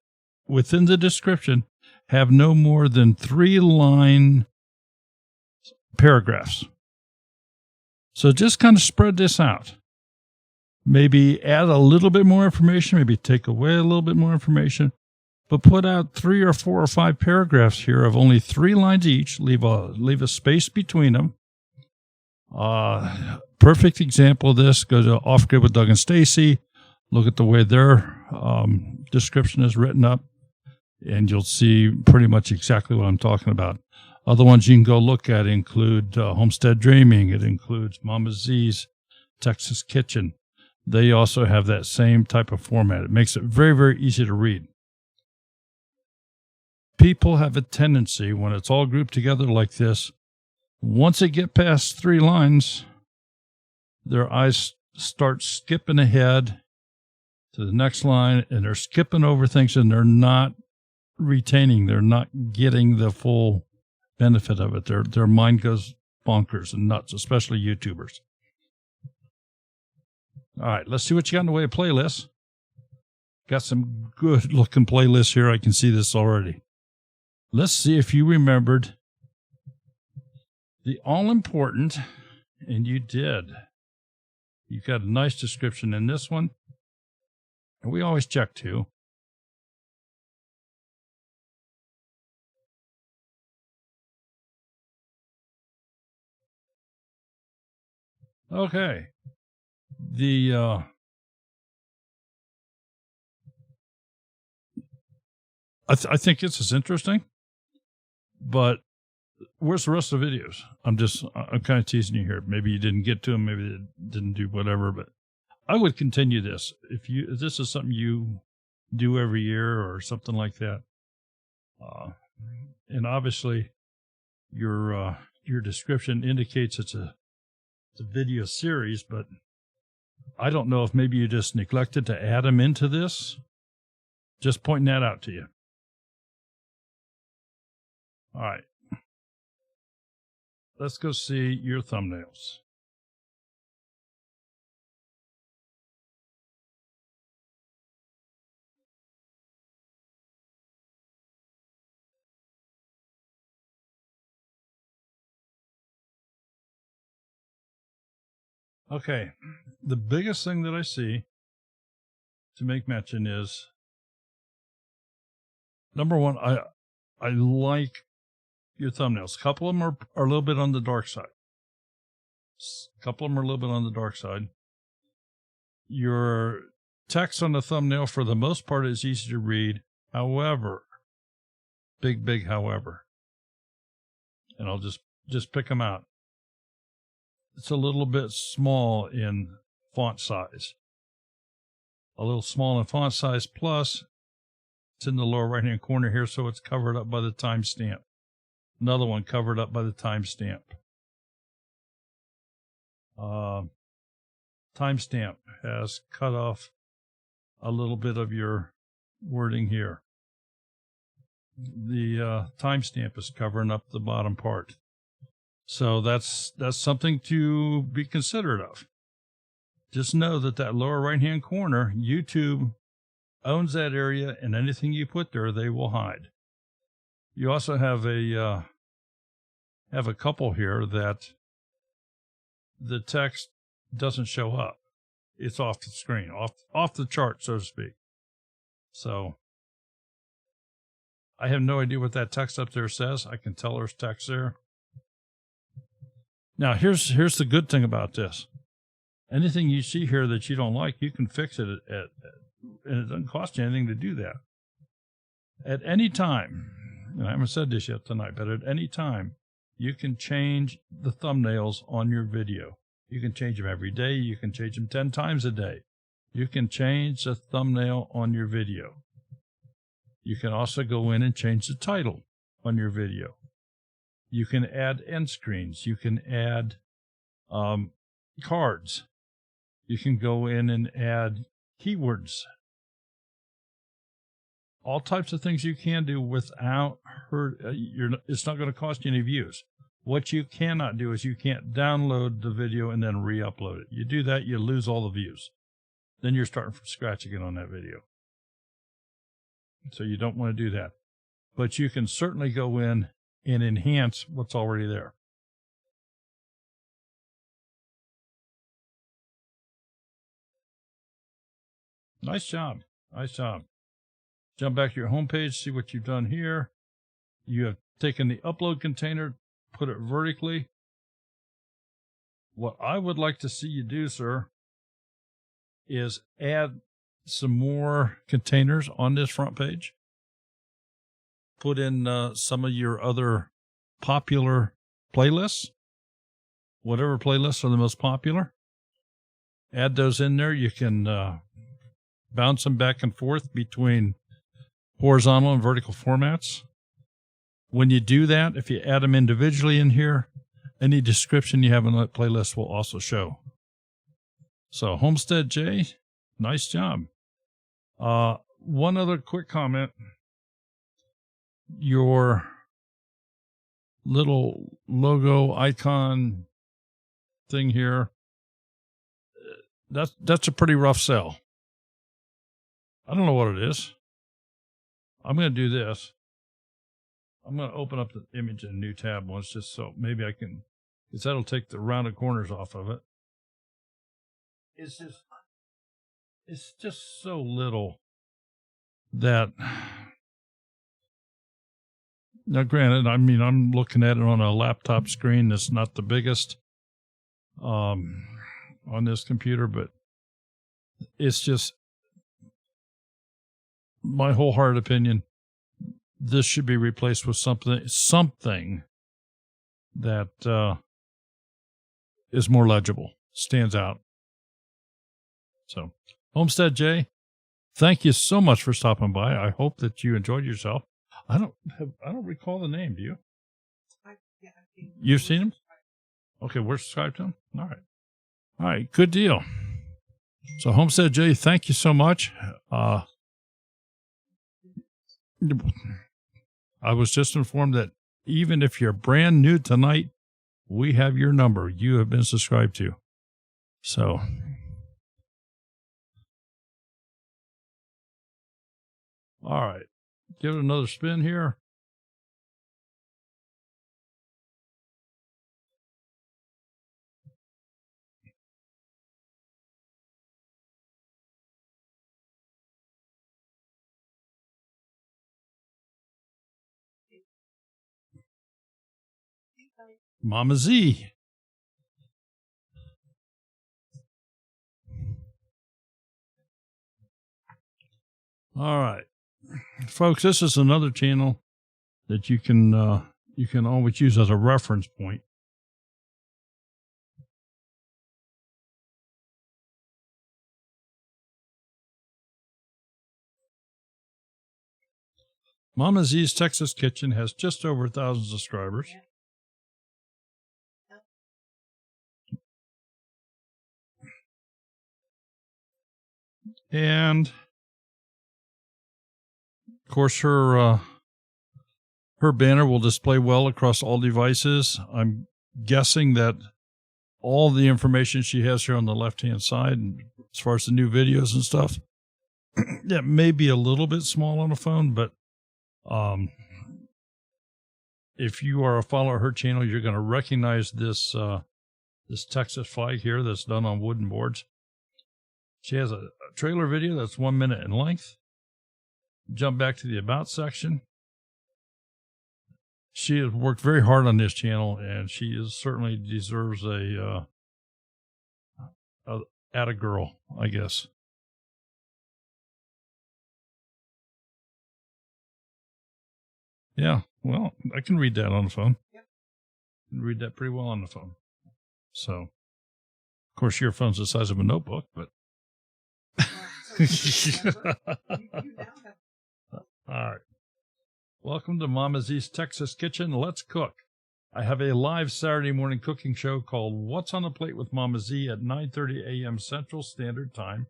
within the description, have no more than 3-line paragraphs. So just kind of spread this out. Maybe add a little bit more information, maybe take away a little bit more information, but put out 3 or 4 or 5 paragraphs here of only 3 lines each. Leave a space between them. Perfect example of this, go to Off Grid with Doug and Stacy. Look at the way their description is written up, and you'll see pretty much exactly what I'm talking about. Other ones you can go look at include Homestead Dreaming. It includes Mama Z's Texas Kitchen. They also have that same type of format. It makes it very, very easy to read. People have a tendency, when it's all grouped together like this, once they get past 3 lines, their eyes start skipping ahead to the next line, and they're skipping over things, and they're not retaining, they're not getting the full benefit of it. Their mind goes bonkers and nuts, especially YouTubers. All right, let's see what you got in the way of playlists. Got some good looking playlists here. I can see this already. let's see if you remembered the all-important, and you did. You got a nice description in this one, and we always check too. Okay. I think this is interesting, but where's the rest of the videos? I'm kind of teasing you here. Maybe you didn't get to them. Maybe they didn't do whatever, but I would continue this. If this is something you do every year or something like that. And obviously your description indicates it's a video series, but I don't know if maybe you just neglected to add them into this. Just pointing that out to you. All right. Let's go see your thumbnails. Okay. The biggest thing that I see to make mention is, number one, I like your thumbnails. A couple of them are a little bit on the dark side. A couple of them are a little bit on the dark side. Your text on the thumbnail, for the most part, is easy to read. However, big however, and I'll just pick them out. It's a little bit small in font size. A little small in font size, plus it's in the lower right-hand corner here, so it's covered up by the timestamp. Another one covered up by the timestamp. Timestamp has cut off a little bit of your wording here. The timestamp is covering up the bottom part. So that's something to be considerate of. Just know that lower right-hand corner, YouTube owns that area, and anything you put there, they will hide. You also have a couple here that the text doesn't show up. It's off the screen, off the chart, so to speak. So I have no idea what that text up there says. I can tell there's text there. Now, here's the good thing about this. Anything you see here that you don't like, you can fix it and it doesn't cost you anything to do that. At any time, and I haven't said this yet tonight, but at any time, you can change the thumbnails on your video. You can change them every day. You can change them 10 times a day. You can change the thumbnail on your video. You can also go in and change the title on your video. You can add end screens. You can add cards. You can go in and add keywords. All types of things you can do without it's not going to cost you any views. What you cannot do is you can't download the video and then re-upload it. You do that, you lose all the views. Then you're starting from scratch again on that video. So you don't want to do that. But you can certainly go in and enhance what's already there. Nice job. Nice job. Jump back to your home page, see what you've done here. You have taken the upload container, put it vertically. What I would like to see you do, sir, is add some more containers on this front page. Put in some of your other popular playlists, whatever playlists are the most popular. Add those in there. You can bounce them back and forth between horizontal and vertical formats. When you do that, if you add them individually in here, any description you have in that playlist will also show. So Homestead J, nice job. One other quick comment. Your little logo icon thing here, that's a pretty rough sell. I don't know what it is. I'm going to do this. I'm going to open up the image in a new tab once just so maybe I can, because that'll take the rounded corners off of it. It's just so little that, now granted, I mean, I'm looking at it on a laptop screen that's not the biggest on this computer, but it's just my wholehearted opinion. This should be replaced with something that is more legible, stands out. So, Homestead Jay, thank you so much for stopping by. I hope that you enjoyed yourself. I don't recall the name. Do you? Yeah, You've seen him? Okay, we're subscribed to him. All right, good deal. So, Homestead Jay, thank you so much. I was just informed that even if you're brand new tonight, we have your number. You have been subscribed to. So, all right, give it another spin here. Mama Z. All right, folks, this is another channel that you can always use as a reference point. Mama Z's Texas Kitchen has just over 1,000 subscribers. And of course, her banner will display well across all devices. I'm guessing that all the information she has here on the left-hand side, as far as the new videos and stuff, that may be a little bit small on a phone, but if you are a follower of her channel, you're going to recognize this Texas flag here that's done on wooden boards. She has a trailer video that's 1 minute in length. Jump back to the About section. She has worked very hard on this channel, and she certainly deserves a girl, I guess. Yeah, well, I can read that on the phone. Yep. I can read that pretty well on the phone. So, of course, your phone's the size of a notebook, but. All right. Welcome to Mama Z's Texas Kitchen. Let's cook. I have a live Saturday morning cooking show called What's on the Plate with Mama Z at 9:30 a.m. Central Standard Time,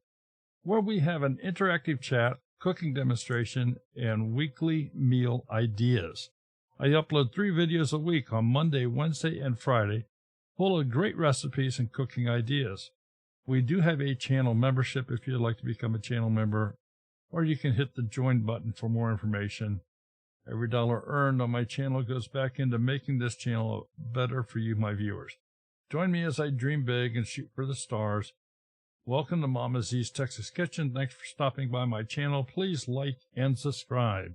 where we have an interactive chat, cooking demonstration, and weekly meal ideas. I upload 3 videos a week on Monday, Wednesday, and Friday, full of great recipes and cooking ideas. We do have a channel membership if you'd like to become a channel member, or you can hit the join button for more information. Every dollar earned on my channel goes back into making this channel better for you, my viewers. Join me as I dream big and shoot for the stars. Welcome to Mama Z's Texas Kitchen. Thanks for stopping by my channel. Please like and subscribe.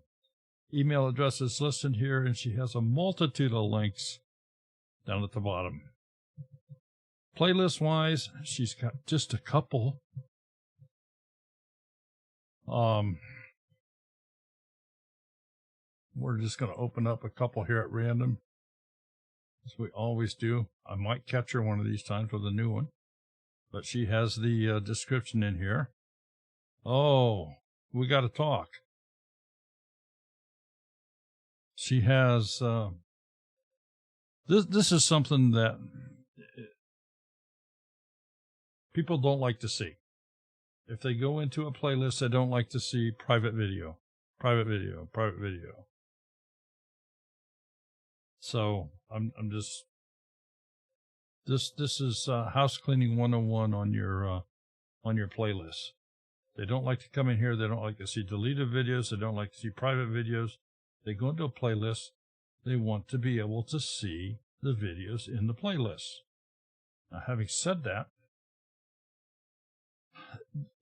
Email address is listed here, and she has a multitude of links down at the bottom. Playlist-wise, she's got just a couple. We're just going to open up a couple here at random, as we always do. I might catch her one of these times with a new one, but she has the description in here. Oh, we got to talk. She has, this is something that people don't like to see. If they go into a playlist, they don't like to see private video. So I'm just, this is house cleaning 101 on your playlist. They don't like to come in here. They don't like to see deleted videos. They don't like to see private videos. They go into a playlist. They want to be able to see the videos in the playlist. Now, having said that,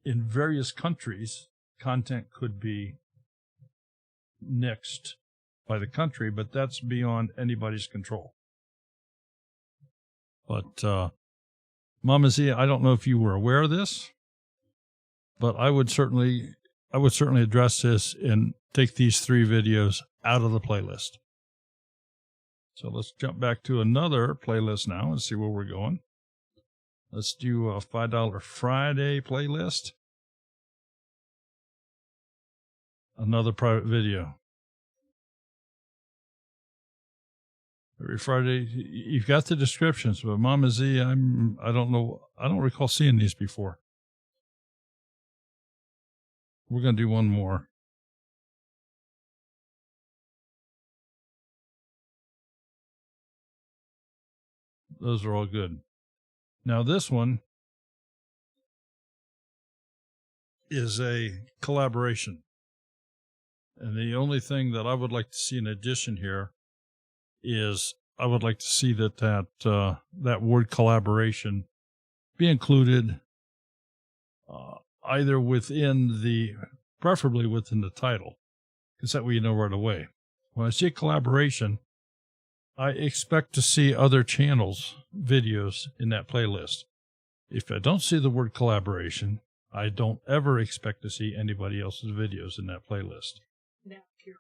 in various countries, content could be nixed by the country, but that's beyond anybody's control. But Mama Z, I don't know if you were aware of this, but I would certainly address this and take these 3 videos out of the playlist. So let's jump back to another playlist now and see where we're going. Let's do a $5 Friday playlist. Another private video. Every Friday, you've got the descriptions, but Mama Z, I don't know, I don't recall seeing these before. We're going to do one more. Those are all good. Now this one is a collaboration. And the only thing that I would like to see in addition here is I would like to see that word collaboration be included either preferably within the title, because that way you know right away. When I see collaboration, I expect to see other channels' videos in that playlist. If I don't see the word collaboration, I don't ever expect to see anybody else's videos in that playlist. Now, here.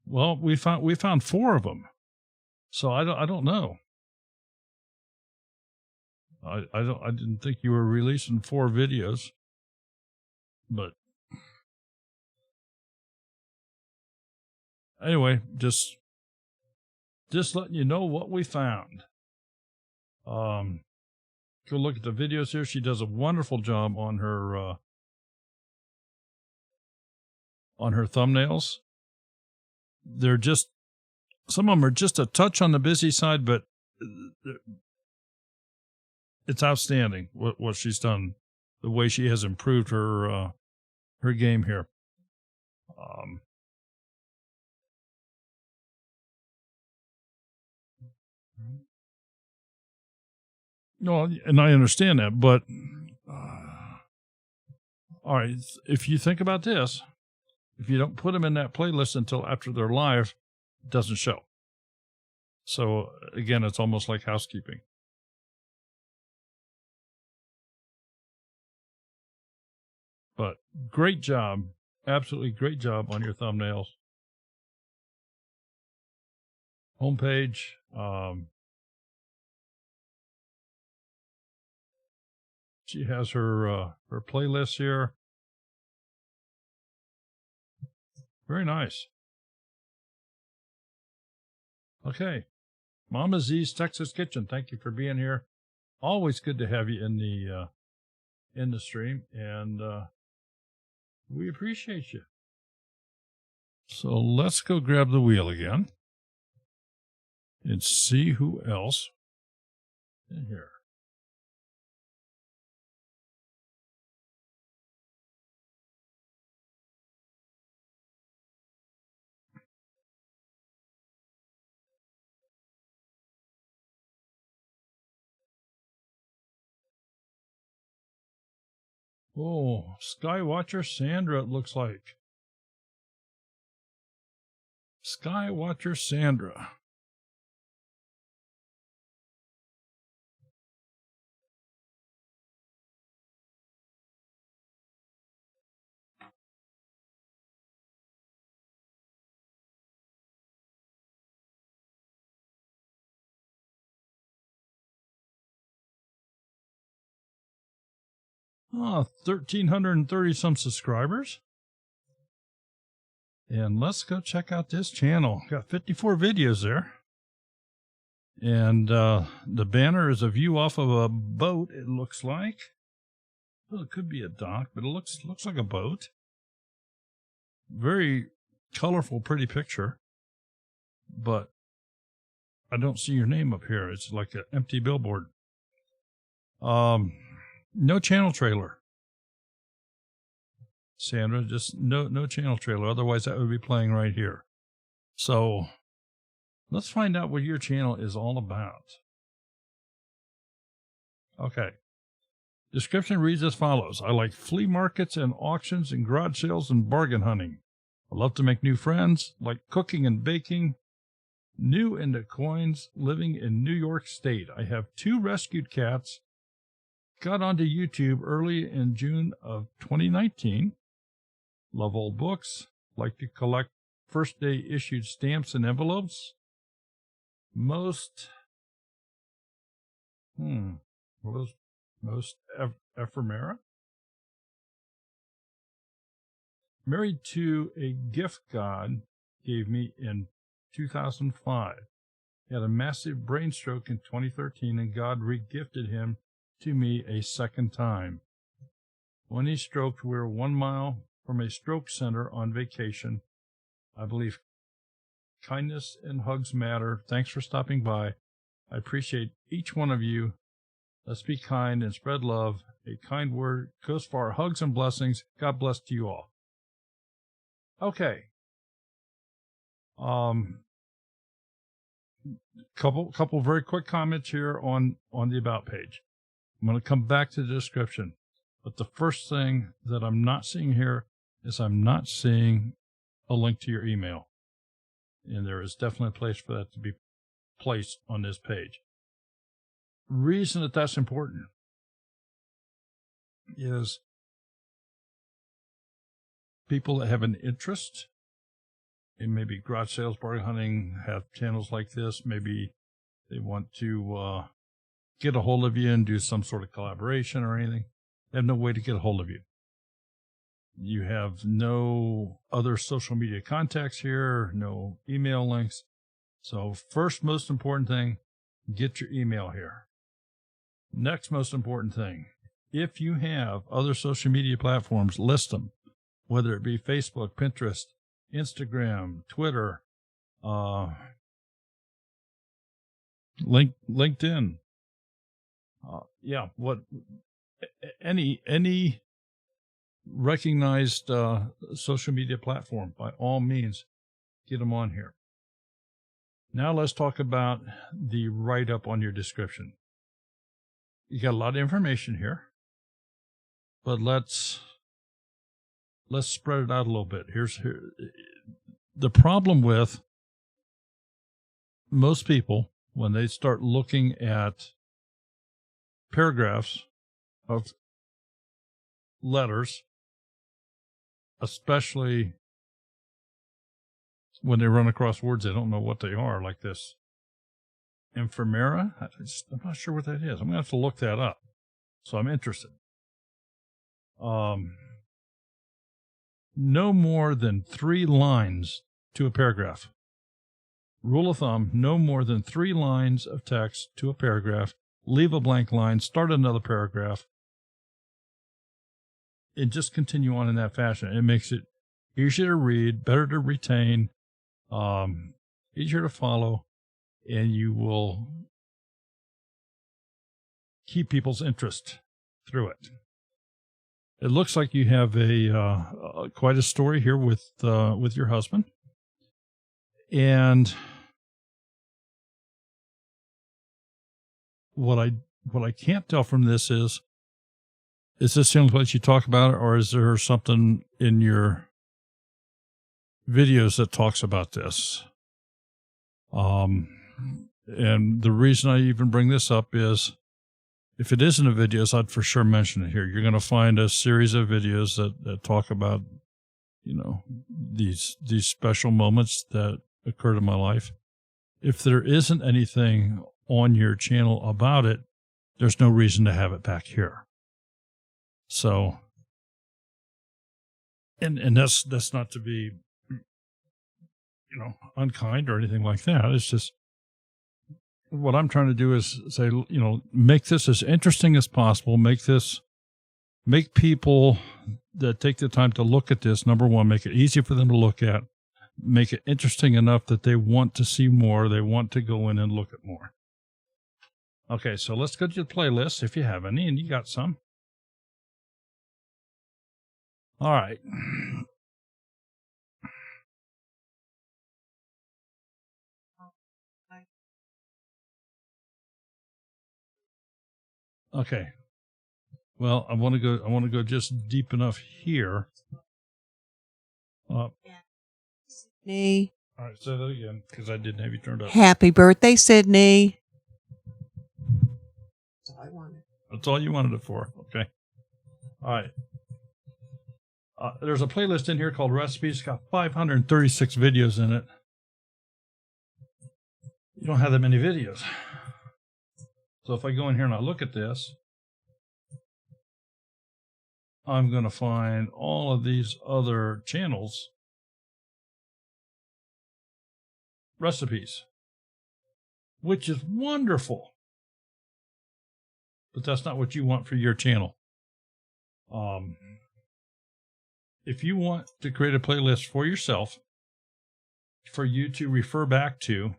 Well, we found 4 of them, so I don't know. I didn't think you were releasing 4 videos, but anyway, just letting you know what we found. Go look at the videos here. She does a wonderful job on her thumbnails. They're just, some of them are just a touch on the busy side, but it's outstanding what she's done, the way she has improved her game here. No, and I understand that, but all right, if you think about this, if you don't put them in that playlist until after they're live, it doesn't show. So again, it's almost like housekeeping. But great job, absolutely great job on your thumbnails. Homepage. She has her playlist here. Very nice. Okay, Mama Z's Texas Kitchen. Thank you for being here. Always good to have you in the stream, and we appreciate you. So let's go grab the wheel again and see who else in here. Oh, Skywatcher Sandra, it looks like. Skywatcher Sandra. Oh, 1,330 some subscribers. And let's go check out this channel. Got 54 videos there. And the banner is a view off of a boat, it looks like. Well, it could be a dock, but it looks like a boat. Very colorful, pretty picture. But I don't see your name up here. It's like an empty billboard. No channel trailer. Sandra, just no channel trailer. Otherwise, that would be playing right here. So let's find out what your channel is all about. Okay. Description reads as follows. I like flea markets and auctions and garage sales and bargain hunting. I love to make new friends, like cooking and baking. New into coins, living in New York State. I have 2 rescued cats. Got onto YouTube early in June of 2019. Love old books. Like to collect first day issued stamps and envelopes. Most ephemera. Married to a gift God gave me in 2005. He had a massive brain stroke in 2013, and God regifted him to me a second time. When he stroked, we were 1 mile from a stroke center on vacation. I believe kindness and hugs matter. Thanks for stopping by. I appreciate each one of you. Let's be kind and spread love. A kind word goes far. Hugs and blessings. God bless to you all. Okay. Couple very quick comments here on the About page. I'm going to come back to the description. But the first thing that I'm not seeing here is I'm not seeing a link to your email. And there is definitely a place for that to be placed on this page. Reason that that's important is people that have an interest in maybe garage sales, bargain hunting, have channels like this. Maybe they want to get a hold of you and do some sort of collaboration or anything. They have no way to get a hold of you. You have no other social media contacts here, no email links. So first most important thing, get your email here. Next most important thing, if you have other social media platforms, list them, whether it be Facebook, Pinterest, Instagram, Twitter, LinkedIn. Any recognized social media platform, by all means, get them on here. Now let's talk about the write-up on your description. You got a lot of information here, but let's spread it out a little bit. Here's the problem with most people when they start looking at paragraphs of letters, especially when they run across words they don't know what they are, like this ephemera. I'm not sure what that is. I'm going to have to look that up. So I'm interested. No more than 3 lines to a paragraph. Rule of thumb, no more than 3 lines of text to a paragraph. Leave a blank line, start another paragraph, and just continue on in that fashion. It makes it easier to read, better to retain, easier to follow, and you will keep people's interest through it. It looks like you have quite a story here with your husband, and what I can't tell from this is this the only place you talk about it, or is there something in your videos that talks about this? And the reason I even bring this up is, if it isn't a videos, I'd for sure mention it here. You're going to find a series of videos that talk about, these special moments that occurred in my life. If there isn't anything on your channel about it, there's no reason to have it back here. So, and that's not to be, unkind or anything like that. It's just, what I'm trying to do is say, make this as interesting as possible. Make people that take the time to look at this, number one, make it easy for them to look at, make it interesting enough that they want to see more. They want to go in and look at more. Okay, so let's go to the playlist if you have any, and you got some. All right. Okay. Well, I want to go just deep enough here. Sydney. All right, say that again, because I didn't have you turned up. Happy birthday, Sydney. That's all I wanted. That's all you wanted it for. Okay. All right. There's a playlist in here called Recipes. It's got 536 videos in it. You don't have that many videos. So if I go in here and I look at this, I'm going to find all of these other channels' recipes, which is wonderful. But that's not what you want for your channel. If you want to create a playlist for yourself, for you to refer back to,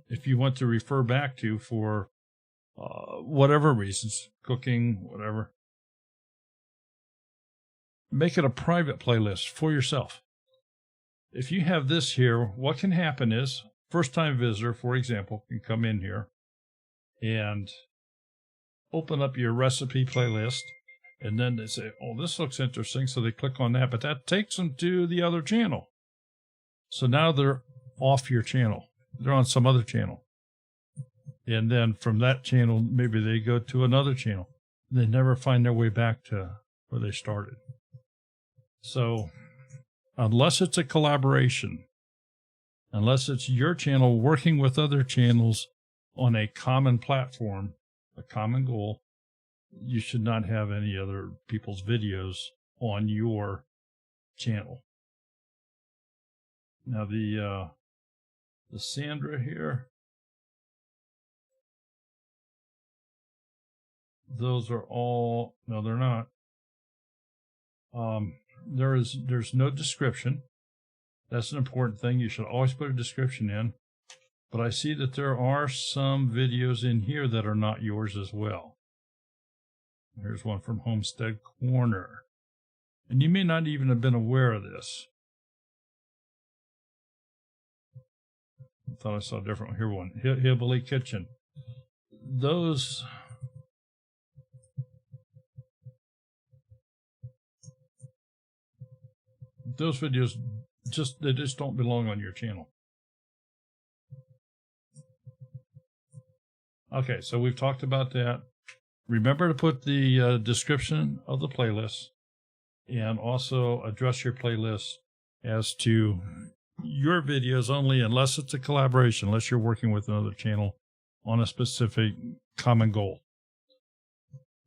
if you want to refer back to for whatever reasons, cooking, whatever, make it a private playlist for yourself. If you have this here, what can happen is, first-time visitor, for example, can come in here and open up your recipe playlist, and then they say, oh, this looks interesting, so they click on that, but that takes them to the other channel. So now they're off your channel. They're on some other channel. And then from that channel, maybe they go to another channel. They never find their way back to where they started. So unless it's a collaboration, unless it's your channel working with other channels on a common platform, a common goal, you should not have any other people's videos on your channel. Now the Sandra here, those are all, no, they're not. There's no description. That's an important thing. You should always put a description in. But I see that there are some videos in here that are not yours as well. Here's one from Homestead Corner. And you may not even have been aware of this. I thought I saw a different one. Here one. Hillbilly Kitchen. Those videos they just don't belong on your channel. Okay, so we've talked about that. Remember to put the description of the playlist, and also address your playlist as to your videos only, unless it's a collaboration, unless you're working with another channel on a specific common goal.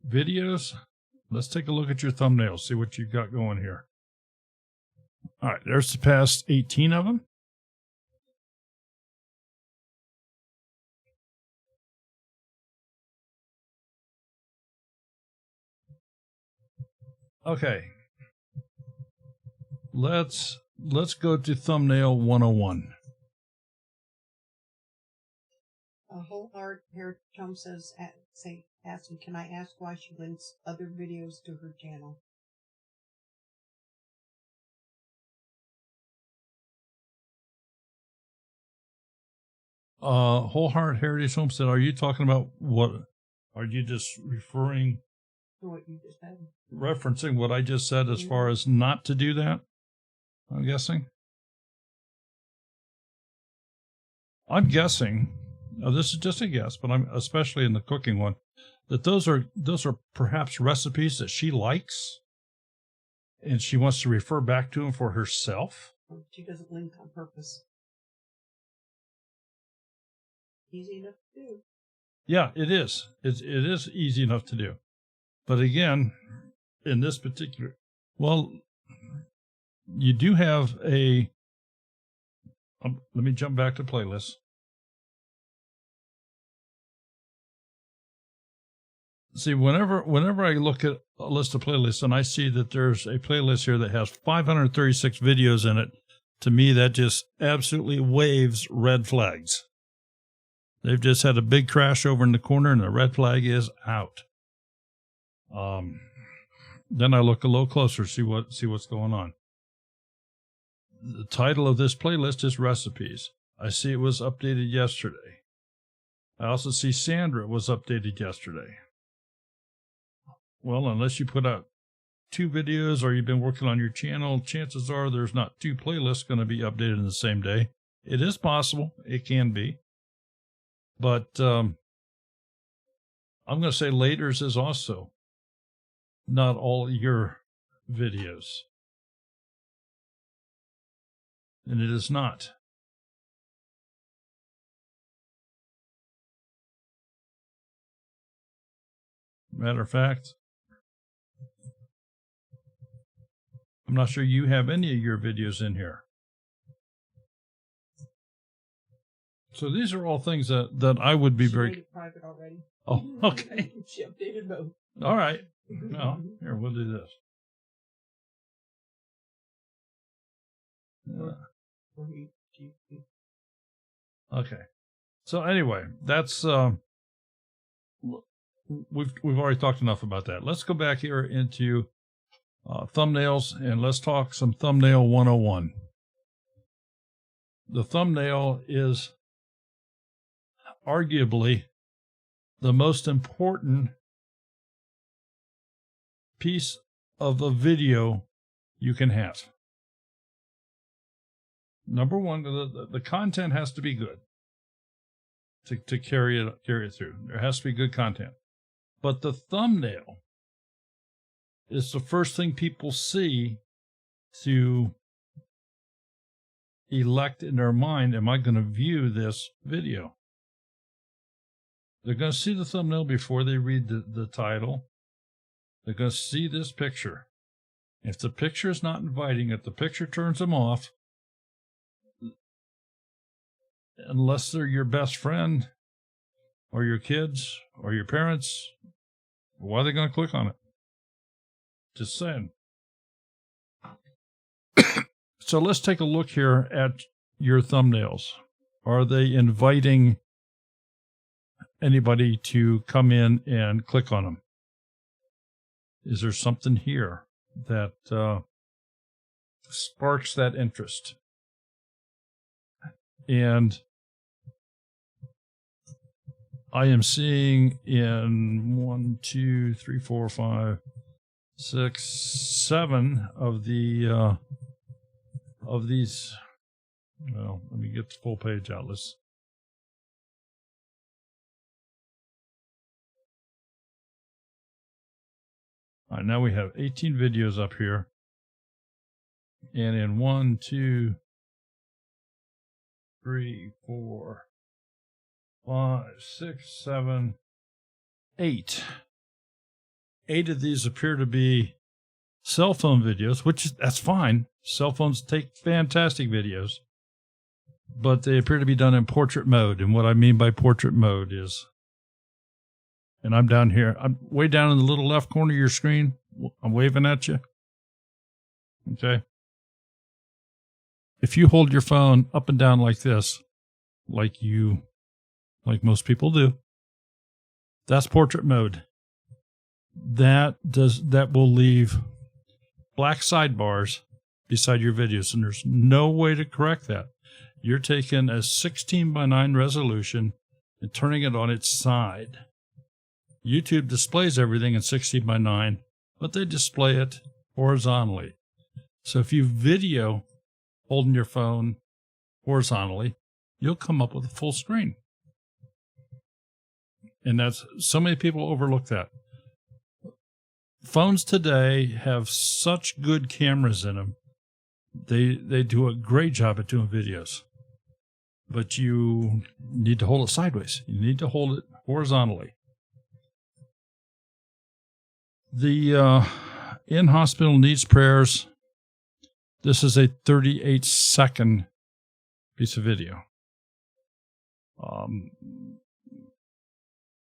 Videos, let's take a look at your thumbnails, see what you've got going here. All right, there's the past 18 of them. Okay, let's go to thumbnail 101. A whole heart here. Tom says, asking, can I ask why she links other videos to her channel? Whole Heart Heritage Homestead, are you talking about what? Are you just referring? What you just said. Referencing what I just said as far as not to do that, I'm guessing. I'm guessing, now this is just a guess, but I'm especially in the cooking one, that those are perhaps recipes that she likes and she wants to refer back to them for herself. She doesn't link on purpose. Easy enough to do. Yeah, it is. It is easy enough to do. But again, in this particular, well, you do have a, let me jump back to playlists. See, whenever I look at a list of playlists and I see that there's a playlist here that has 536 videos in it, to me, that just absolutely waves red flags. They've just had a big crash over in the corner, and the red flag is out. Then I look a little closer, see what's going on. The title of this playlist is Recipes. I see it was updated yesterday. I also see Sandra was updated yesterday. Well, unless you put out 2 videos or you've been working on your channel, chances are there's not 2 playlists going to be updated in the same day. It is possible. It can be. But I'm going to say Laters is also not all your videos. And it is not. Matter of fact, I'm not sure you have any of your videos in here. So these are all things that I would be She very... made it private already. Oh, okay. She updated both. All right. Well, here, we'll do this. Okay. So anyway, that's we've already talked enough about that. Let's go back here into thumbnails, and let's talk some thumbnail 101. The thumbnail is arguably the most important piece of a video you can have. Number one, the content has to be good to carry it through. There has to be good content. But the thumbnail is the first thing people see to elect in their mind, am I going to view this video? They're going to see the thumbnail before they read the title. They're going to see this picture. If the picture is not inviting, if the picture turns them off, unless they're your best friend or your kids or your parents, why are they going to click on it? Just saying. So let's take a look here at your thumbnails. Are they inviting anybody to come in and click on them? Is there something here that sparks that interest? And I am seeing in 1, 2, 3, 4, 5, 6, 7 of these. Well, let me get the full page out. All right, now we have 18 videos up here, and in 1, 2, 3, 4, 5, 6, 7, 8. 8 of these appear to be cell phone videos, that's fine. Cell phones take fantastic videos, but they appear to be done in portrait mode. And what I mean by portrait mode is, and I'm down here, I'm way down in the little left corner of your screen. I'm waving at you. Okay. If you hold your phone up and down like this, like most people do, that's portrait mode. That will leave black sidebars beside your videos, and there's no way to correct that. You're taking a 16:9 resolution and turning it on its side. YouTube displays everything in 16:9, but they display it horizontally. So if you video holding your phone horizontally, you'll come up with a full screen. And that's, so many people overlook that. Phones today have such good cameras in them. They do a great job at doing videos. But you need to hold it sideways. You need to hold it horizontally. The in-hospital needs prayers. This is a 38-second piece of video.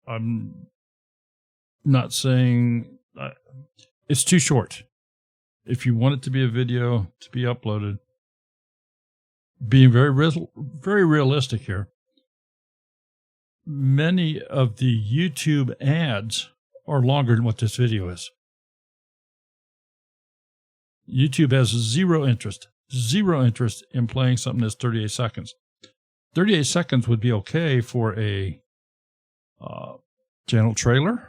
I'm not saying it's too short. If you want it to be a video to be uploaded, being very realistic here, many of the YouTube ads are longer than what this video is. YouTube has zero interest in playing something that's 38 seconds. 38 seconds would be okay for a channel trailer.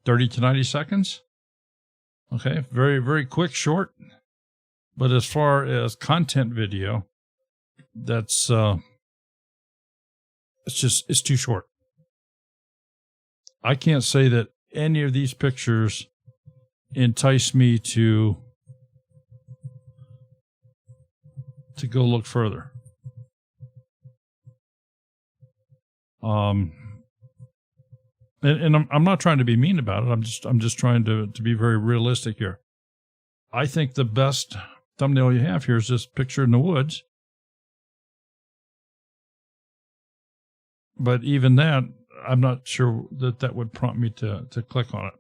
30 to 90 seconds. Okay, very, very quick, short. But as far as content video, that's it's too short. I can't say that any of these pictures entice me to go look further. And I'm not trying to be mean about it. I'm just trying to be very realistic here. I think the best thumbnail you have here is this picture in the woods. But even that, I'm not sure that would prompt me to click on it.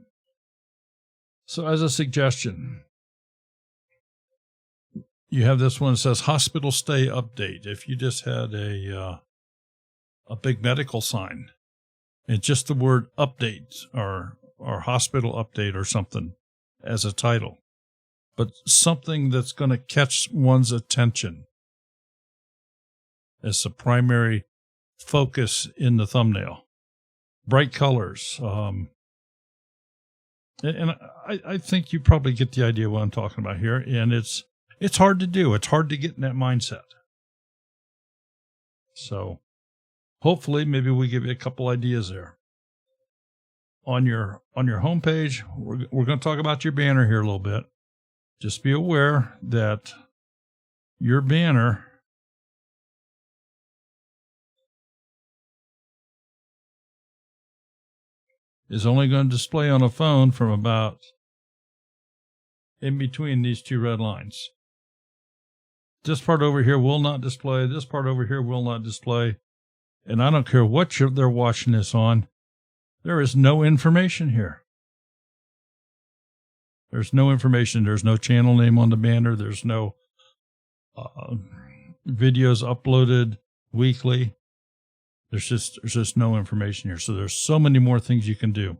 So as a suggestion, you have this one that says hospital stay update. If you just had a big medical sign and just the word update or hospital update or something as a title, but something that's going to catch one's attention as the primary focus in the thumbnail. Bright colors. And I think you probably get the idea what I'm talking about here. And it's hard to do. It's hard to get in that mindset. So hopefully maybe we give you a couple ideas there. On your homepage, we're going to talk about your banner here a little bit. Just be aware that your banner is only going to display on a phone from about in between these two red lines. This part over here will not display. This part over here will not display. And I don't care what they're watching this on. There is no information here. There's no information. There's no channel name on the banner. There's no videos uploaded weekly. There's just no information here. So there's so many more things you can do.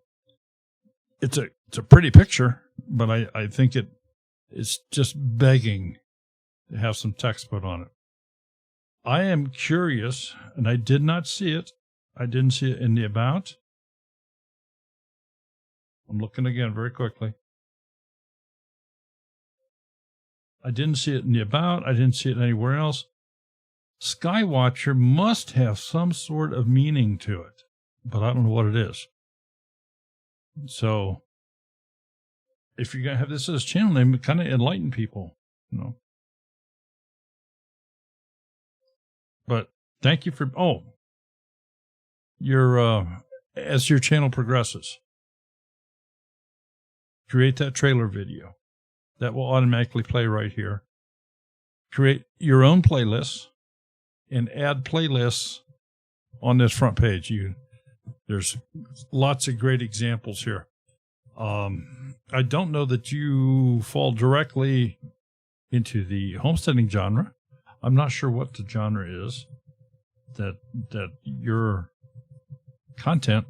It's a pretty picture, but I think it's just begging to have some text put on it. I am curious, and I did not see it. I didn't see it in the about. I'm looking again very quickly. I didn't see it in the about. I didn't see it anywhere else. Skywatcher must have some sort of meaning to it, but I don't know what it is. So if you're going to have this as a channel name, kind of enlighten people, you know. But thank you for, as your channel progresses, create that trailer video. That will automatically play right here. Create your own playlists and add playlists on this front page. There's lots of great examples here. I don't know that you fall directly into the homesteading genre. I'm not sure what the genre is that your content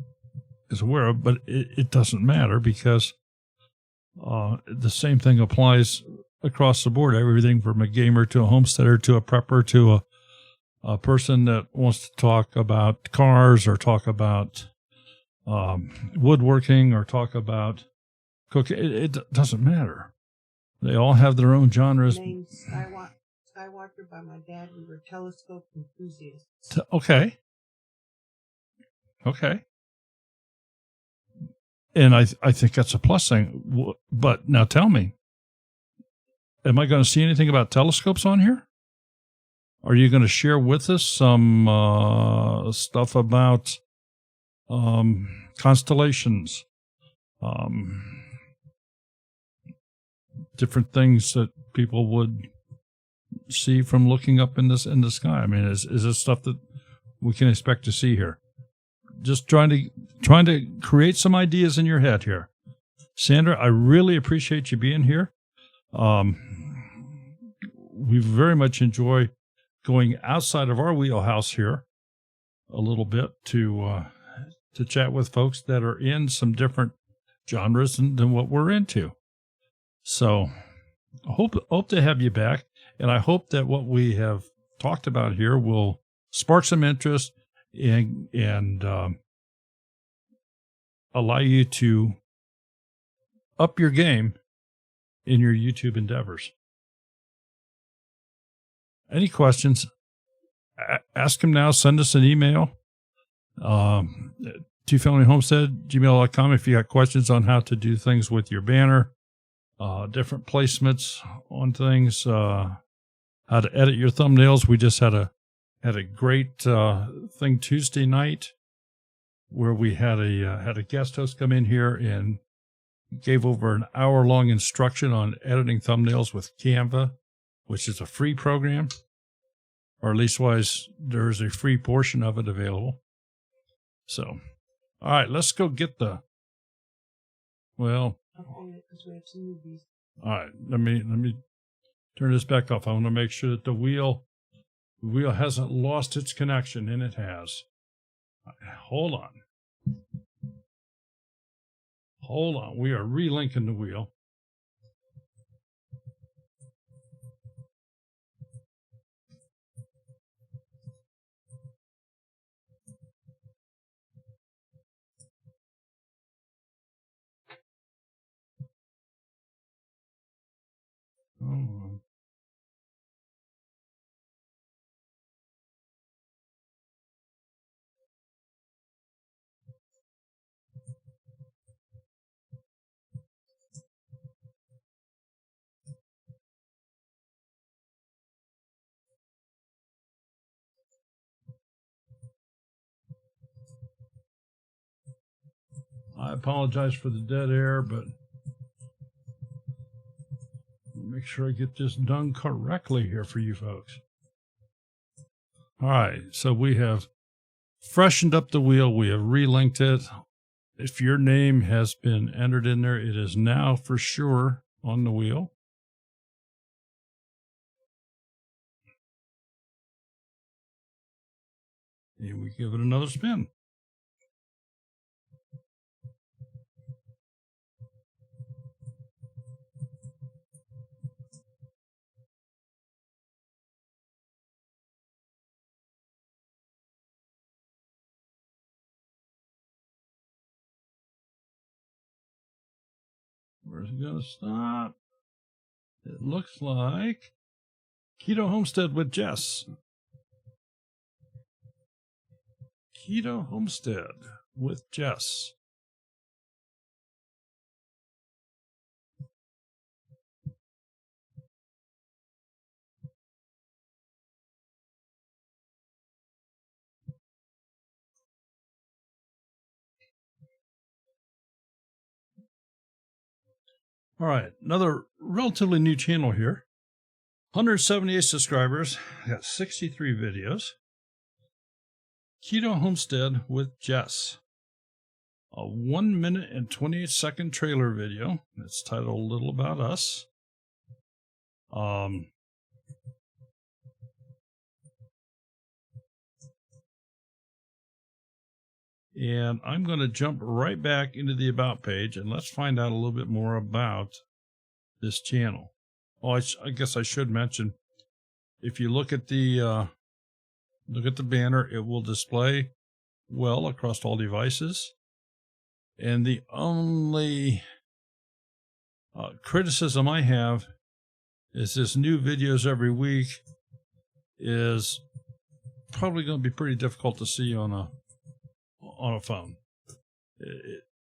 is aware of, but it doesn't matter because the same thing applies across the board. Everything from a gamer to a homesteader to a prepper to a person that wants to talk about cars or talk about woodworking or talk about cooking. It doesn't matter. They all have their own genres. Named Skywatcher by my dad. We were telescope enthusiasts. Okay. And I think that's a plus thing. But now tell me, am I going to see anything about telescopes on here? Are you going to share with us some stuff about constellations, different things that people would see from looking up in the sky? I mean, is this stuff that we can expect to see here? Just trying to create some ideas in your head here. Sandra, I really appreciate you being here. We very much enjoy going outside of our wheelhouse here a little bit to chat with folks that are in some different genres than what we're into. So I hope to have you back, and I hope that what we have talked about here will spark some interest and allow you to up your game in your YouTube endeavors. Any questions? Ask them now. Send us an email. twofamilyhomestead@gmail.com if you got questions on how to do things with your banner, different placements on things, how to edit your thumbnails. We just had a great thing Tuesday night where we had a guest host come in here and gave over an hour-long instruction on editing thumbnails with Canva, which is a free program, or at least there's a free portion of it available. So, all right, let's go get well. Okay, because we have some newbies. All right, let me turn this back off. I want to make sure that the wheel hasn't lost its connection, and it has. Hold on. We are relinking the wheel. Oh. I apologize for the dead air, but I'll make sure I get this done correctly here for you folks. All right, so we have freshened up the wheel. We have relinked it. If your name has been entered in there, it is now for sure on the wheel. And we give it another spin. Where's it going to stop? It looks like Keto Homestead with Jess. Keto Homestead with Jess. All right, another relatively new channel here. 178 subscribers, got 63 videos. Keto Homestead with Jess. A 1 minute and 28 second trailer video. It's titled A Little About Us. And I'm going to jump right back into the About page, and let's find out a little bit more about this channel. Oh, I guess I should mention, if you look at the banner, it will display well across all devices. And the only criticism I have is this new videos every week is probably going to be pretty difficult to see on a phone.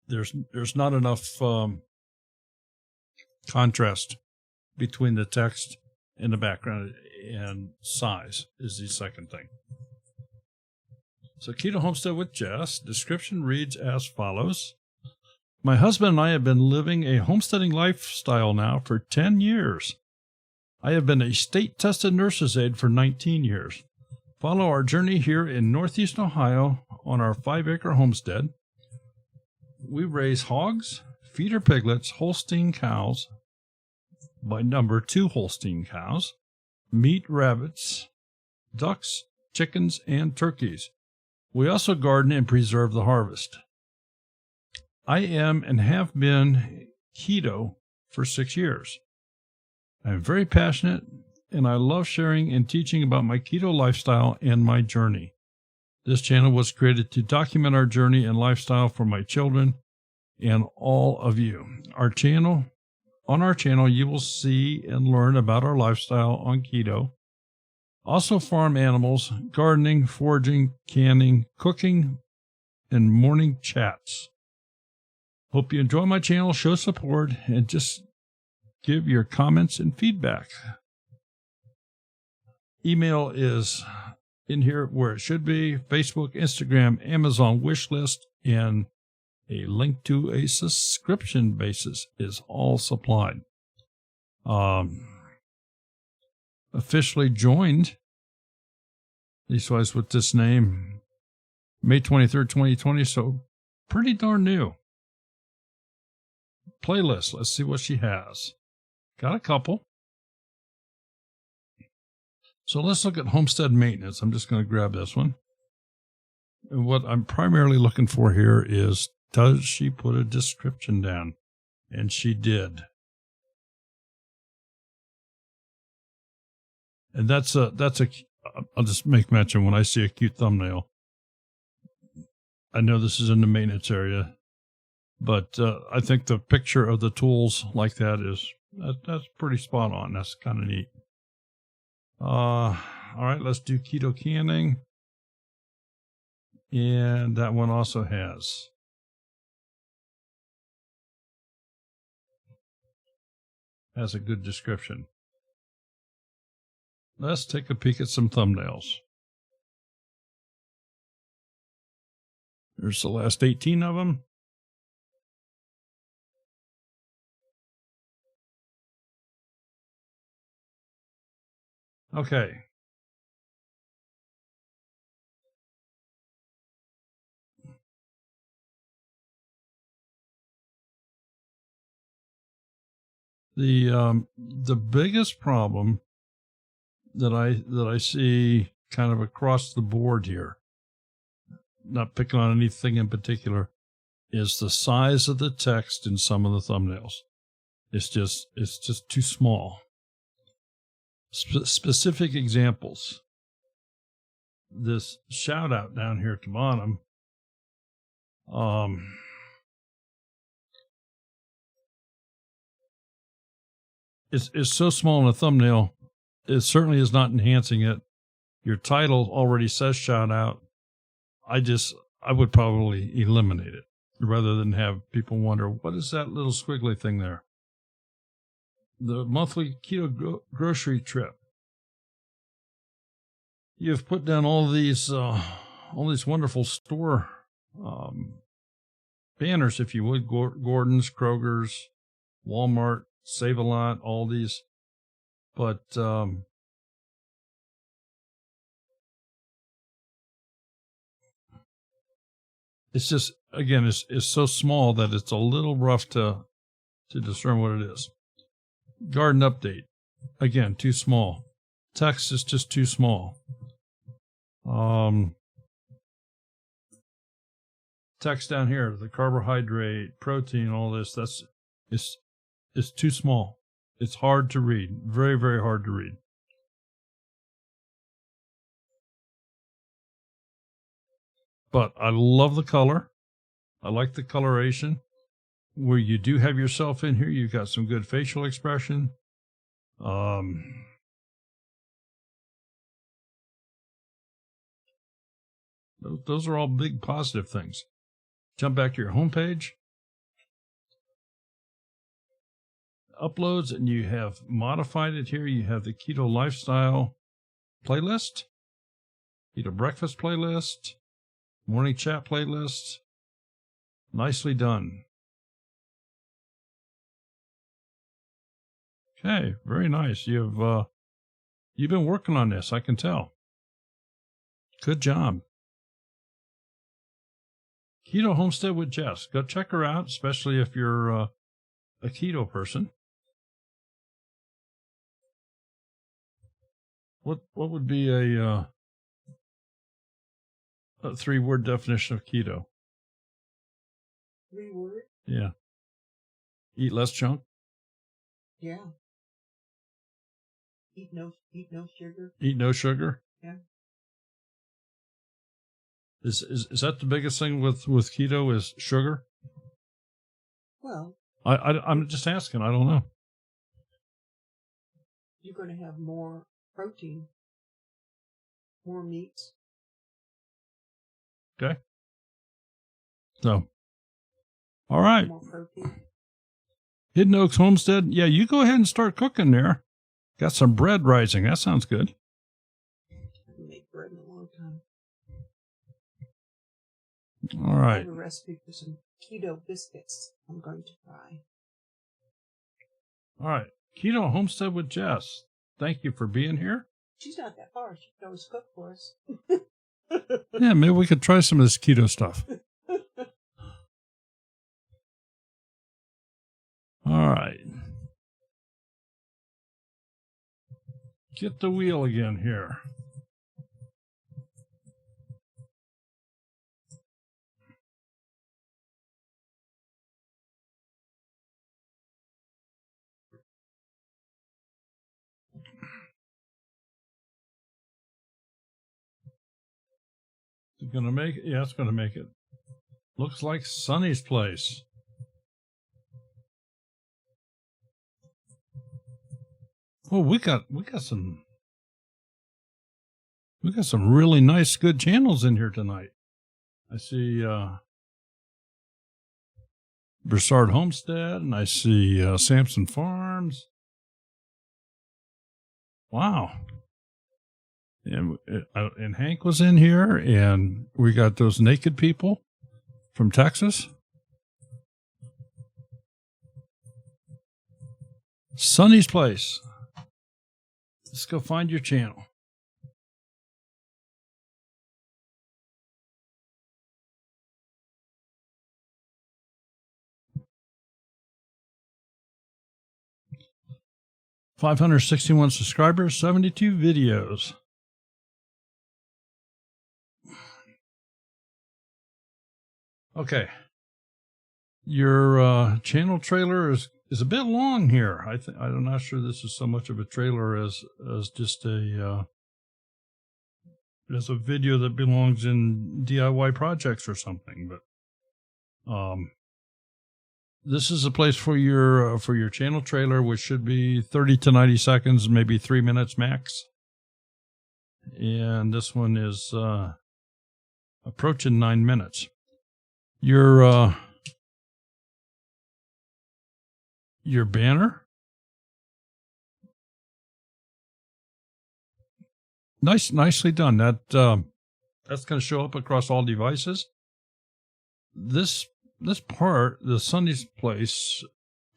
There's not enough contrast between the text and the background, and size is the second thing. So Keto Homestead with Jess. Description reads as follows. My husband and I have been living a homesteading lifestyle now for 10 years. I have been a state-tested nurse's aide for 19 years. Follow our journey here in Northeast Ohio on our 5-acre homestead. We raise hogs, feeder piglets, Holstein cows, by number 2 Holstein cows, meat rabbits, ducks, chickens, and turkeys. We also garden and preserve the harvest. I am and have been keto for 6 years. I am very passionate, and I love sharing and teaching about my keto lifestyle and my journey. This channel was created to document our journey and lifestyle for my children and all of you. On our channel, you will see and learn about our lifestyle on keto, also farm animals, gardening, foraging, canning, cooking, and morning chats. Hope you enjoy my channel, show support, and just give your comments and feedback. Email is in here where it should be. Facebook, Instagram, Amazon wish list, and a link to a subscription basis is all supplied. Officially joined these guys with this name May 23rd, 2020, so pretty darn new. Playlist, let's see what she has. Got a couple. So let's look at homestead maintenance. I'm just going to grab this one. And what I'm primarily looking for here is, does she put a description down? And she did. And that's a, I'll just make mention when I see a cute thumbnail. I know this is in the maintenance area, but I think the picture of the tools like that that's pretty spot on. That's kind of neat. All right, let's do keto canning. And that one also has. Has a good description. Let's take a peek at some thumbnails. There's the last 18 of them. Okay. The biggest problem that I see kind of across the board here, not picking on anything in particular, is the size of the text in some of the thumbnails. It's just too small. Specific examples. This shout out down here at the bottom. It's so small in a thumbnail, it certainly is not enhancing it. Your title already says shout out. I would probably eliminate it rather than have people wonder, what is that little squiggly thing there? The monthly keto grocery trip. You've put down all these wonderful store banners, if you would, Gordon's, Kroger's, Walmart, Save-A-Lot, all these, but it's just, again, it's so small that it's a little rough to discern what it is. Garden update, again, too small. Text is just too small. Text down here, the carbohydrate, protein, all this, it's too small. It's hard to read. Very, very hard to read. But I love the color. I like the coloration. Where you do have yourself in here, you've got some good facial expression. Those are all big positive things. Jump back to your homepage. Uploads, and you have modified it here. You have the keto lifestyle playlist, keto breakfast playlist, morning chat playlist. Nicely done. Okay, very nice. You've been working on this, I can tell. Good job. Keto Homestead with Jess. Go check her out, especially if you're a keto person. What would be a a 3-word definition of keto. 3 words? Yeah. Eat less junk. Yeah. Eat no sugar. Eat no sugar. Yeah. Is that the biggest thing with keto is sugar? Well, I'm just asking. I don't know. you're going to have more protein, more meats. Okay. So, all right. More protein. Hidden Oaks Homestead. Yeah, you go ahead and start cooking there. Got some bread rising. That sounds good. I haven't made bread in a long time. All I right. have a recipe for some keto biscuits I'm going to try. All right. Keto Homestead with Jess. Thank you for being here. She's not that far. She can always cook for us. Yeah, maybe we could try some of this keto stuff. All right. Get the wheel again here. Is it going to make it? Yeah, it's going to make it. Looks like Sonny's place. Oh, we got some really nice, good channels in here tonight. I see Broussard Homestead, and I see Sampson Farms. Wow. And Hank was in here, and we got those naked people from Texas. Sonny's place. Let's go find your channel. $561 subscribers, 72 videos. Okay. Your channel trailer is a bit long here. I'm not sure this is so much of a trailer as just as a video that belongs in DIY projects or something. But this is a place for your channel trailer, which should be 30 to 90 seconds, maybe 3 minutes max. And this one is approaching 9 minutes. Your banner, nicely done. That's going to show up across all devices. This part, the Sonny's place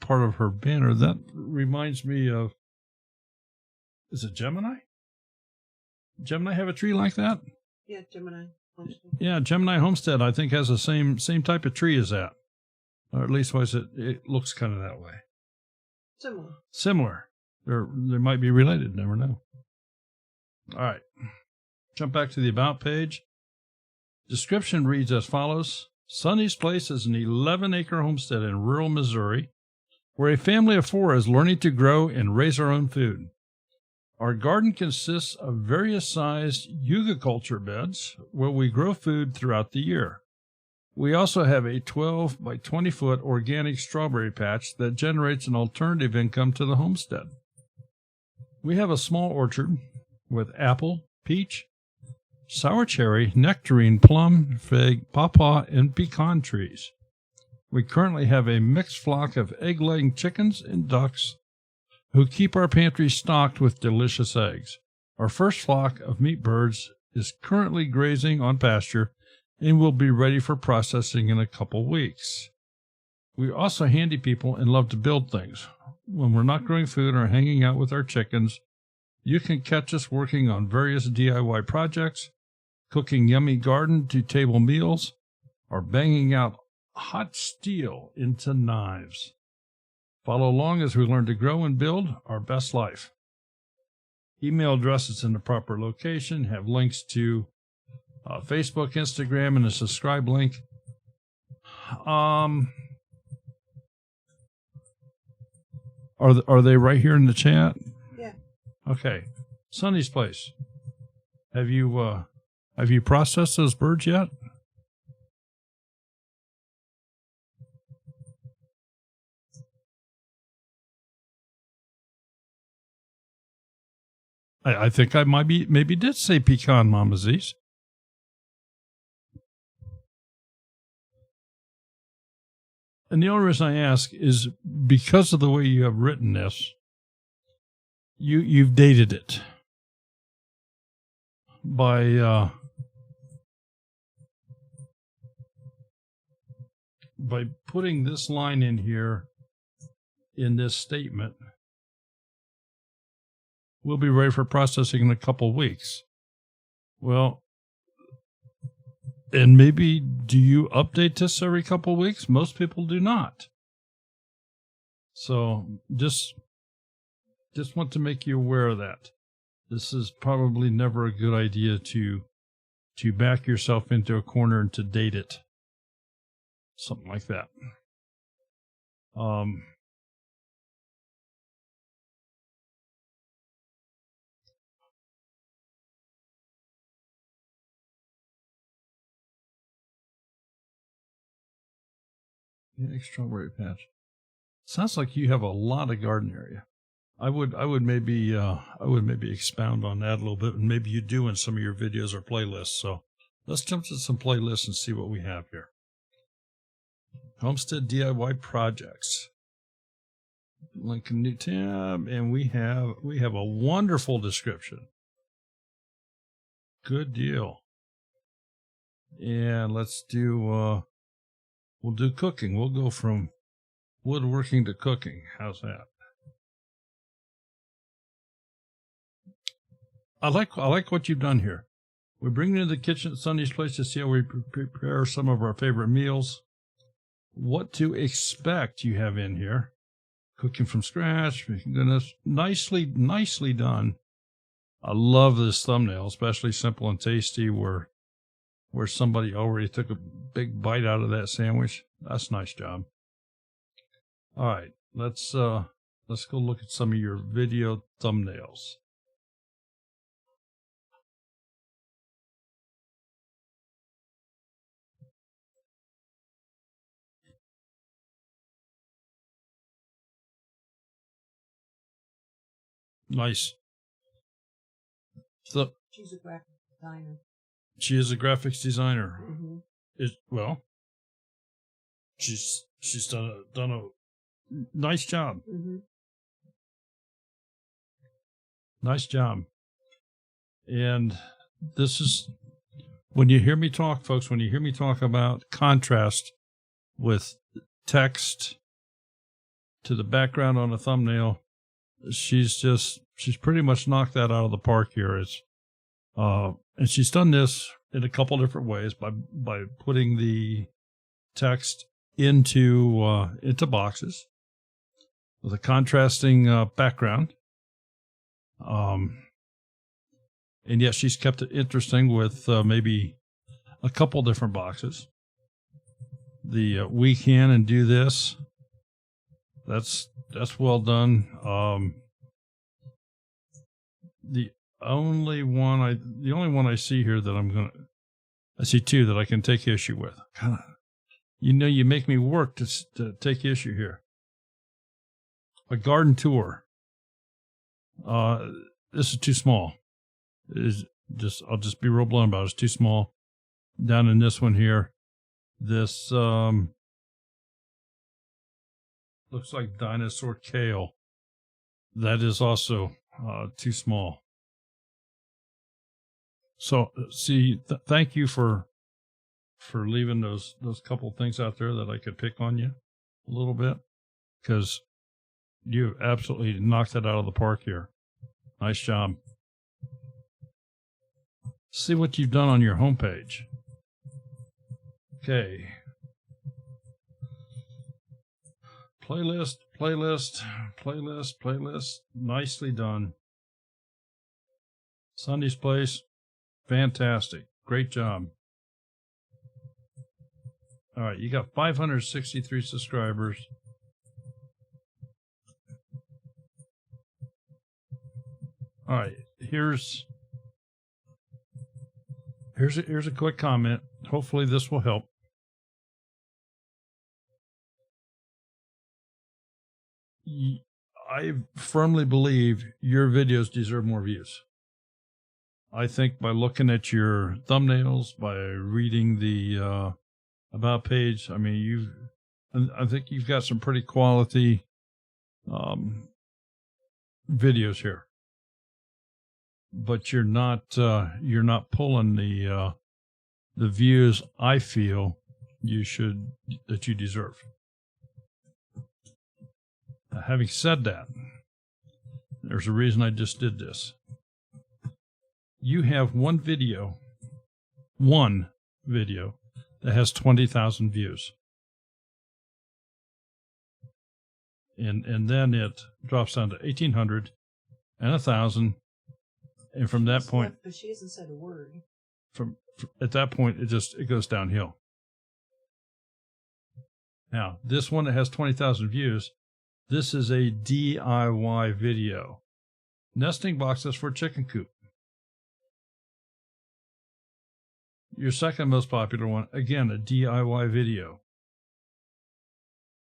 part of her banner, that reminds me of, is it Gemini? Gemini have a tree like that? Yeah, Gemini Homestead. Yeah, Gemini Homestead, I think, has the same type of tree as that. Or at least it looks kind of that way. Similar. They might be related, never know. All right. Jump back to the About page. Description reads as follows. Sonny's Place is an 11-acre homestead in rural Missouri where a family of 4 is learning to grow and raise our own food. Our garden consists of various sized yucca culture beds where we grow food throughout the year. We also have a 12 by 20 foot organic strawberry patch that generates an alternative income to the homestead. We have a small orchard with apple, peach, sour cherry, nectarine, plum, fig, pawpaw, and pecan trees. We currently have a mixed flock of egg-laying chickens and ducks who keep our pantry stocked with delicious eggs. Our first flock of meat birds is currently grazing on pasture and will be ready for processing in a couple weeks. We are also handy people and love to build things. When we're not growing food or hanging out with our chickens, you can catch us working on various DIY projects, cooking yummy garden-to-table meals, or banging out hot steel into knives. Follow along as we learn to grow and build our best life. Email addresses in the proper location, have links to Facebook, Instagram, and a subscribe link. Are they right here in the chat? Yeah. Okay. Sonny's Place. Have you processed those birds yet? I think I maybe did say pecan, Mama Z's. And the only reason I ask is because of the way you have written this, you've dated it by putting this line in here in this statement. We'll be ready for processing in a couple of weeks. Well, and maybe do you update this every couple of weeks? Most people do not. So just want to make you aware of that. This is probably never a good idea to back yourself into a corner and to date it. Something like that. Yeah, strawberry patch. Sounds like you have a lot of garden area. I would maybe expound on that a little bit, and maybe you do in some of your videos or playlists. So let's jump to some playlists and see what we have here. Homestead DIY projects. Link a new tab, and we have a wonderful description. Good deal. And let's do we'll do cooking. We'll go from woodworking to cooking. How's that? I like what you've done here. We bring you into the kitchen at Sonny's Place to see how we prepare some of our favorite meals. What to expect you have in here. Cooking from scratch. Goodness, nicely done. I love this thumbnail, especially simple and tasty, where somebody already took a big bite out of that sandwich. That's a nice job. All right, let's go look at some of your video thumbnails. Nice. So She's a graphic designer. She is a graphics designer. Mm-hmm. She's done a nice job. Mm-hmm. Nice job. And this is, when you hear me talk, folks, when you hear me talk about contrast with text to the background on a thumbnail, she's pretty much knocked that out of the park here. And she's done this in a couple different ways by putting the text into boxes with a contrasting background. And yet she's kept it interesting with maybe a couple different boxes. The we can and do this. That's well done. The only one I see here that I see two that I can take issue with. God, you make me work to take issue here. A garden tour. This is too small. I'll just be real blunt about it. It's too small. Down in this one here, this looks like dinosaur kale. That is also too small. So, see, thank you for leaving those couple things out there that I could pick on you a little bit, because you absolutely knocked it out of the park here. Nice job. See what you've done on your homepage. Okay. Playlist. Nicely done. Sonny's Place. Fantastic. Great job. All right, you got 563 subscribers. All right, here's a quick comment. Hopefully this will help. I firmly believe your videos deserve more views. I think by looking at your thumbnails, by reading the about page, I mean, I think you've got some pretty quality videos here. But you're not pulling the views I feel that you deserve. Having said that, there's a reason I just did this. You have one video that has 20,000 views. And then it drops down to 1,800 and 1,000. And from that point, but she hasn't said a word. From at that point, it goes downhill. Now, this one that has 20,000 views, this is a DIY video. Nesting boxes for chicken coop. Your second most popular one, again, a DIY video.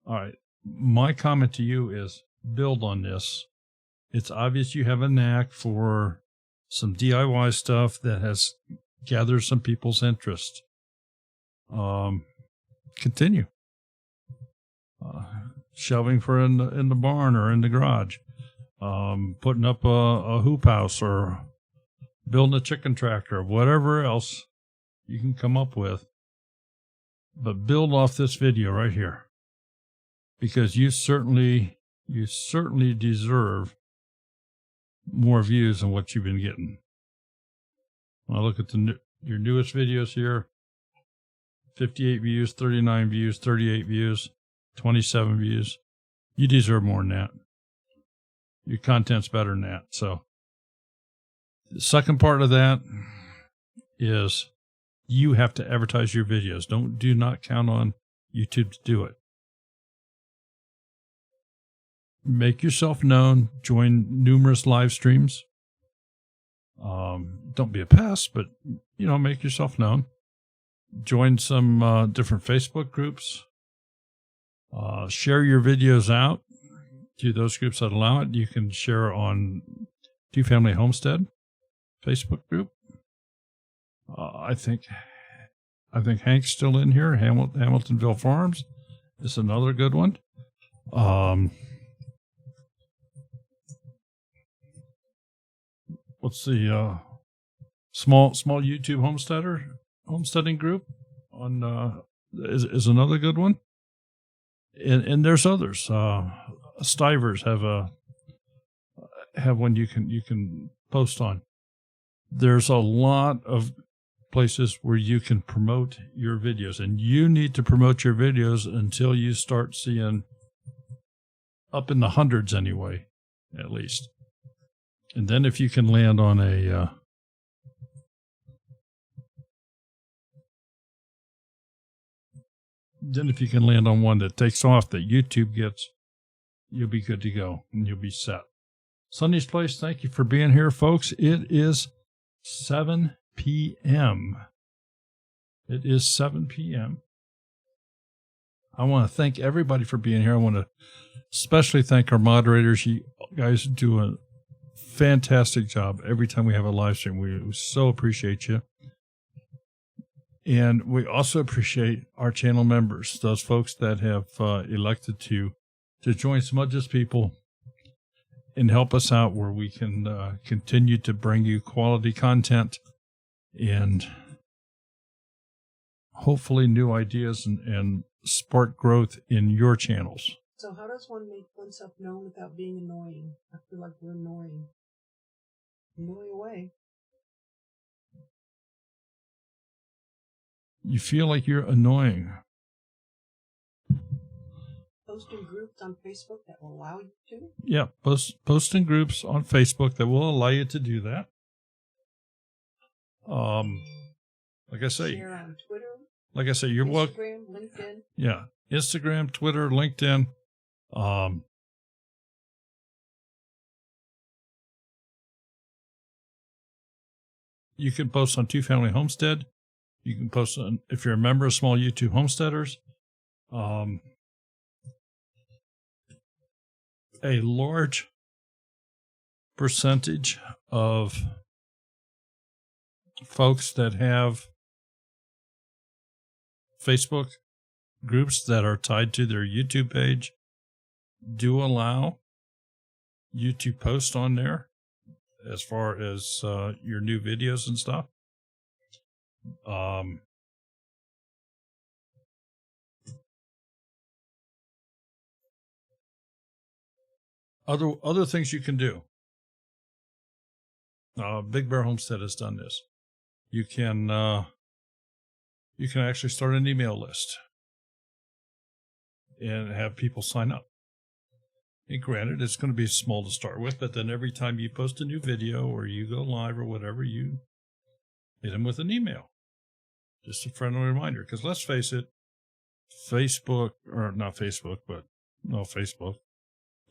All right. My comment to you is build on this. It's obvious you have a knack for some DIY stuff that has gathered some people's interest. Continue. Shelving for in the barn or in the garage. Putting up a hoop house or building a chicken tractor, whatever else you can come up with. But build off this video right here. Because you certainly deserve more views than what you've been getting. When I look at your newest videos here, 58 views, 39 views, 38 views, 27 views. You deserve more than that. Your content's better than that. So the second part of that is you have to advertise your videos. Do not count on YouTube to do it. Make yourself known. Join numerous live streams. Don't be a pest, but make yourself known. Join some different Facebook groups. Share your videos out to those groups that allow it. You can share on Two Family Homestead Facebook group. I think Hank's still in here. Hamiltonville Farms is another good one. What's the small YouTube homesteading group on is another good one. And there's others. Stivers have one you can post on. There's a lot of places where you can promote your videos, and you need to promote your videos until you start seeing up in the hundreds anyway, at least. And then if you can land on one that takes off that YouTube gets, you'll be good to go and you'll be set. Sunny's Place, thank you for being here, folks. It is 7 p.m. It is 7 p.m. I want to thank everybody for being here. I want to especially thank our moderators. You guys do a fantastic job every time we have a live stream. We so appreciate you. And we also appreciate our channel members, those folks that have elected to join Smudge's people and help us out where we can continue to bring you quality content and hopefully new ideas and spark growth in your channels. So how does one make oneself known without being annoying? I feel like we're annoying. Annoy away. You feel like you're annoying. Posting groups on Facebook that will allow you to? Yeah, posting groups on Facebook that will allow you to do that. Like I say, share on Twitter, you're welcome. Instagram, LinkedIn. Yeah, Instagram, Twitter, LinkedIn. You can post on Two Family Homestead. You can post on, if you're a member of Small YouTube Homesteaders. A large percentage of folks that have Facebook groups that are tied to their YouTube page do allow you to post on there as far as your new videos and stuff. Other things you can do. Big Bear Homestead has done this. You can actually start an email list and have people sign up. And granted, it's going to be small to start with, but then every time you post a new video or you go live or whatever, you hit them with an email. Just a friendly reminder, because let's face it, Facebook.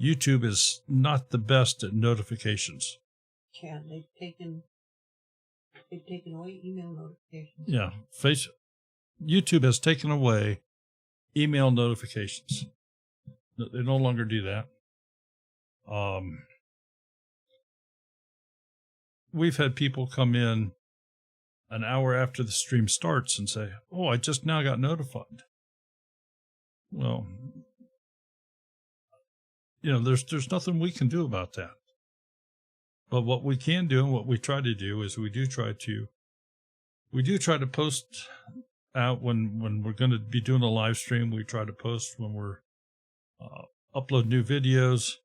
YouTube is not the best at notifications. Yeah, they've taken away email notifications. Yeah, YouTube has taken away email notifications. They no longer do that. We've had people come in an hour after the stream starts and say, "Oh, I just now got notified." Well, there's nothing we can do about that. But what we can do and what we try to do is we do try to post out when we're going to be doing a live stream. We try to post when we're upload new videos.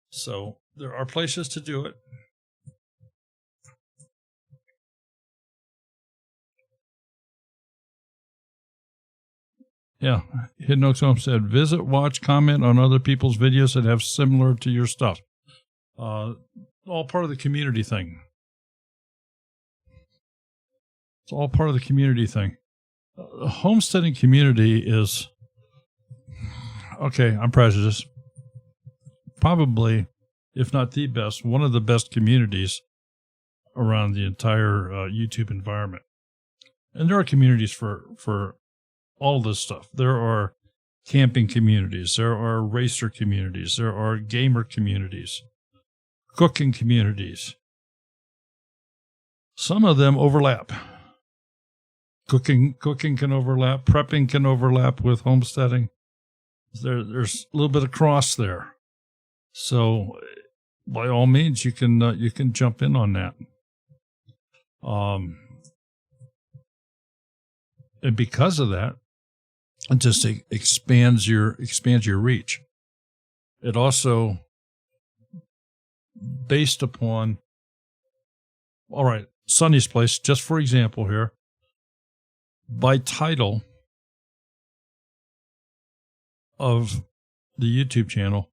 So there are places to do it. Yeah, Hidden Oaks Homestead. Visit, watch, comment on other people's videos that have similar to your stuff. All part of the community thing. It's all part of the community thing. The homesteading community is, okay, I'm prejudiced. Probably, if not the best, one of the best communities around the entire YouTube environment. And there are communities for all this stuff. There are camping communities. There are racer communities. There are gamer communities. Cooking communities. Some of them overlap. Cooking can overlap. Prepping can overlap with homesteading. There's a little bit of cross there. So, by all means, you can jump in on that. And because of that, it just expands your reach. It also, based upon, all right, Sonny's Place, just for example here, by title of the YouTube channel,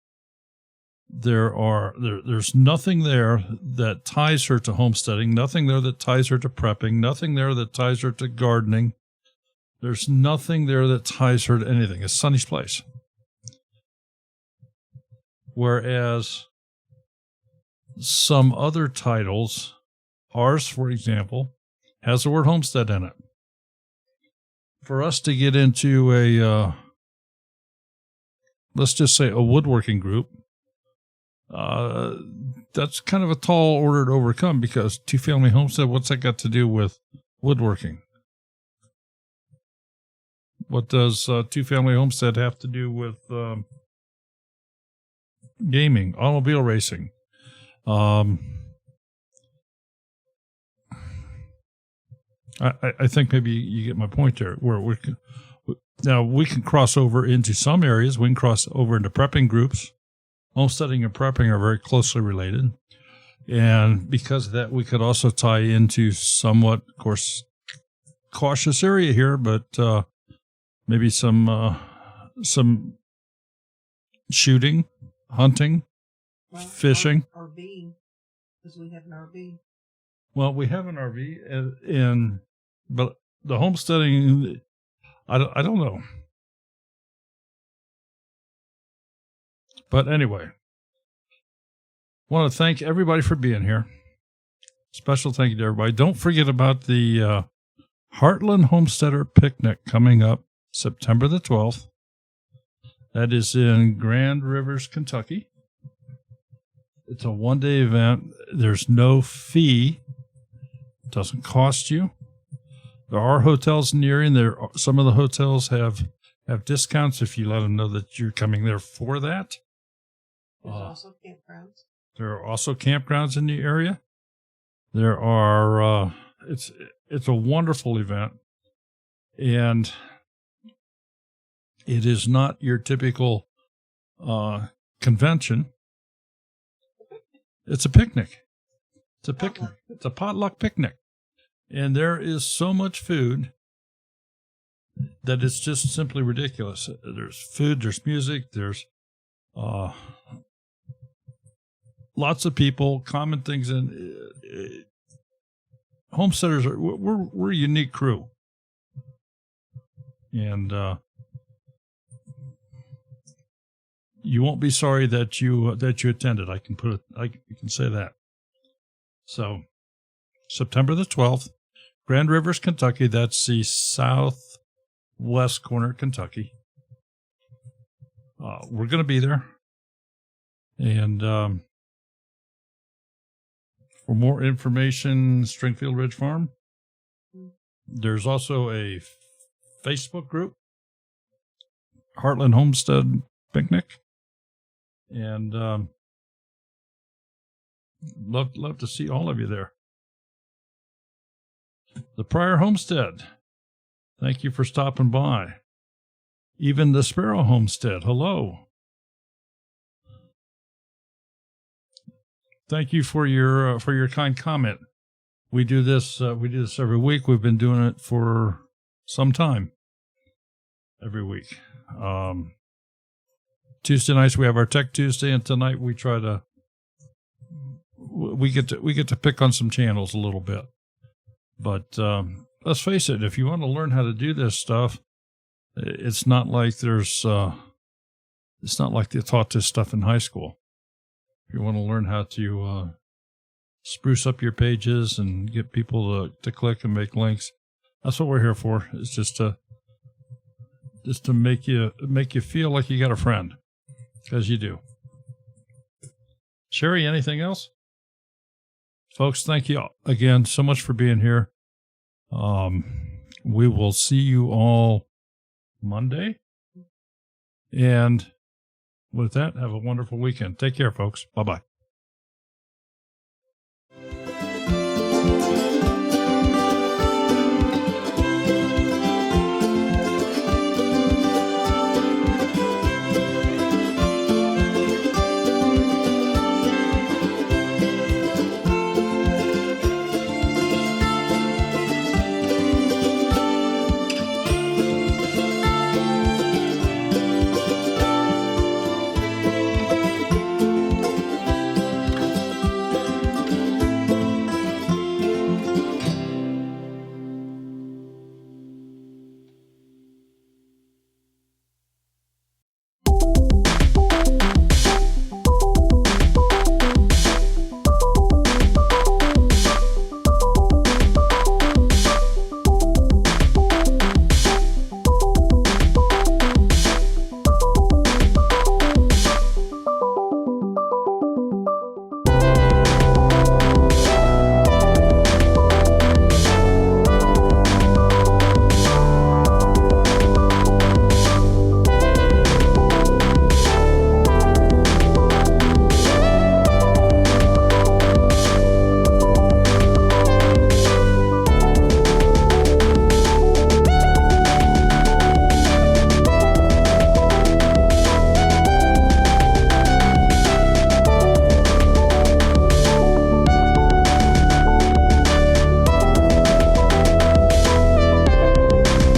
there's nothing there that ties her to homesteading, nothing there that ties her to prepping, nothing there that ties her to gardening. There's nothing there that ties her to anything. It's Sonny's Place. Whereas some other titles, ours, for example, has the word homestead in it. For us to get into let's just say a woodworking group, that's kind of a tall order to overcome, because Two Family Homestead, what's that got to do with woodworking? What does Two Family Homestead have to do with gaming, automobile racing? I think maybe you get my point there. Where we can cross over into some areas. We can cross over into prepping groups. Homesteading and prepping are very closely related, and because of that, we could also tie into somewhat, of course, cautious area here, but maybe some shooting, hunting, fishing. RV, because we have an RV. Well, we have an RV, and But the homesteading, I don't know. But anyway, want to thank everybody for being here. Special thank you to everybody. Don't forget about the Heartland Homesteader Picnic coming up September the 12th. That is in Grand Rivers, Kentucky. It's a one-day event. There's no fee. It doesn't cost you. There are hotels in the area, and some of the hotels have discounts if you let them know that you're coming there for that. There's also campgrounds. There are also campgrounds in the area. There are, it's a wonderful event, and it is not your typical convention. It's a picnic. It's a picnic. It's a potluck picnic. And there is so much food that it's just simply ridiculous. There's food, there's music, there's lots of people, common things, and homesteaders we're a unique crew, and you won't be sorry that you attended. I can say that. So, September the 12th, Grand Rivers, Kentucky. That's the southwest corner of Kentucky. We're going to be there, and for more information, Stringfield Ridge Farm. There's also a Facebook group, Heartland Homestead Picnic, and love to see all of you there. The Pryor Homestead, thank you for stopping by. Even the Sparrow Homestead, hello. Thank you for your kind comment. We do this every week. We've been doing it for some time. Every week. Tuesday nights we have our Tech Tuesday, and tonight we get to pick on some channels a little bit. But let's face it, if you want to learn how to do this stuff, it's not like they taught this stuff in high school. If you want to learn how to spruce up your pages and get people to click and make links, that's what we're here for. It's just to make you feel like you got a friend, because you do. Sherry, anything else? Folks, thank you again so much for being here. We will see you all Monday. And with that, have a wonderful weekend. Take care, folks. Bye-bye.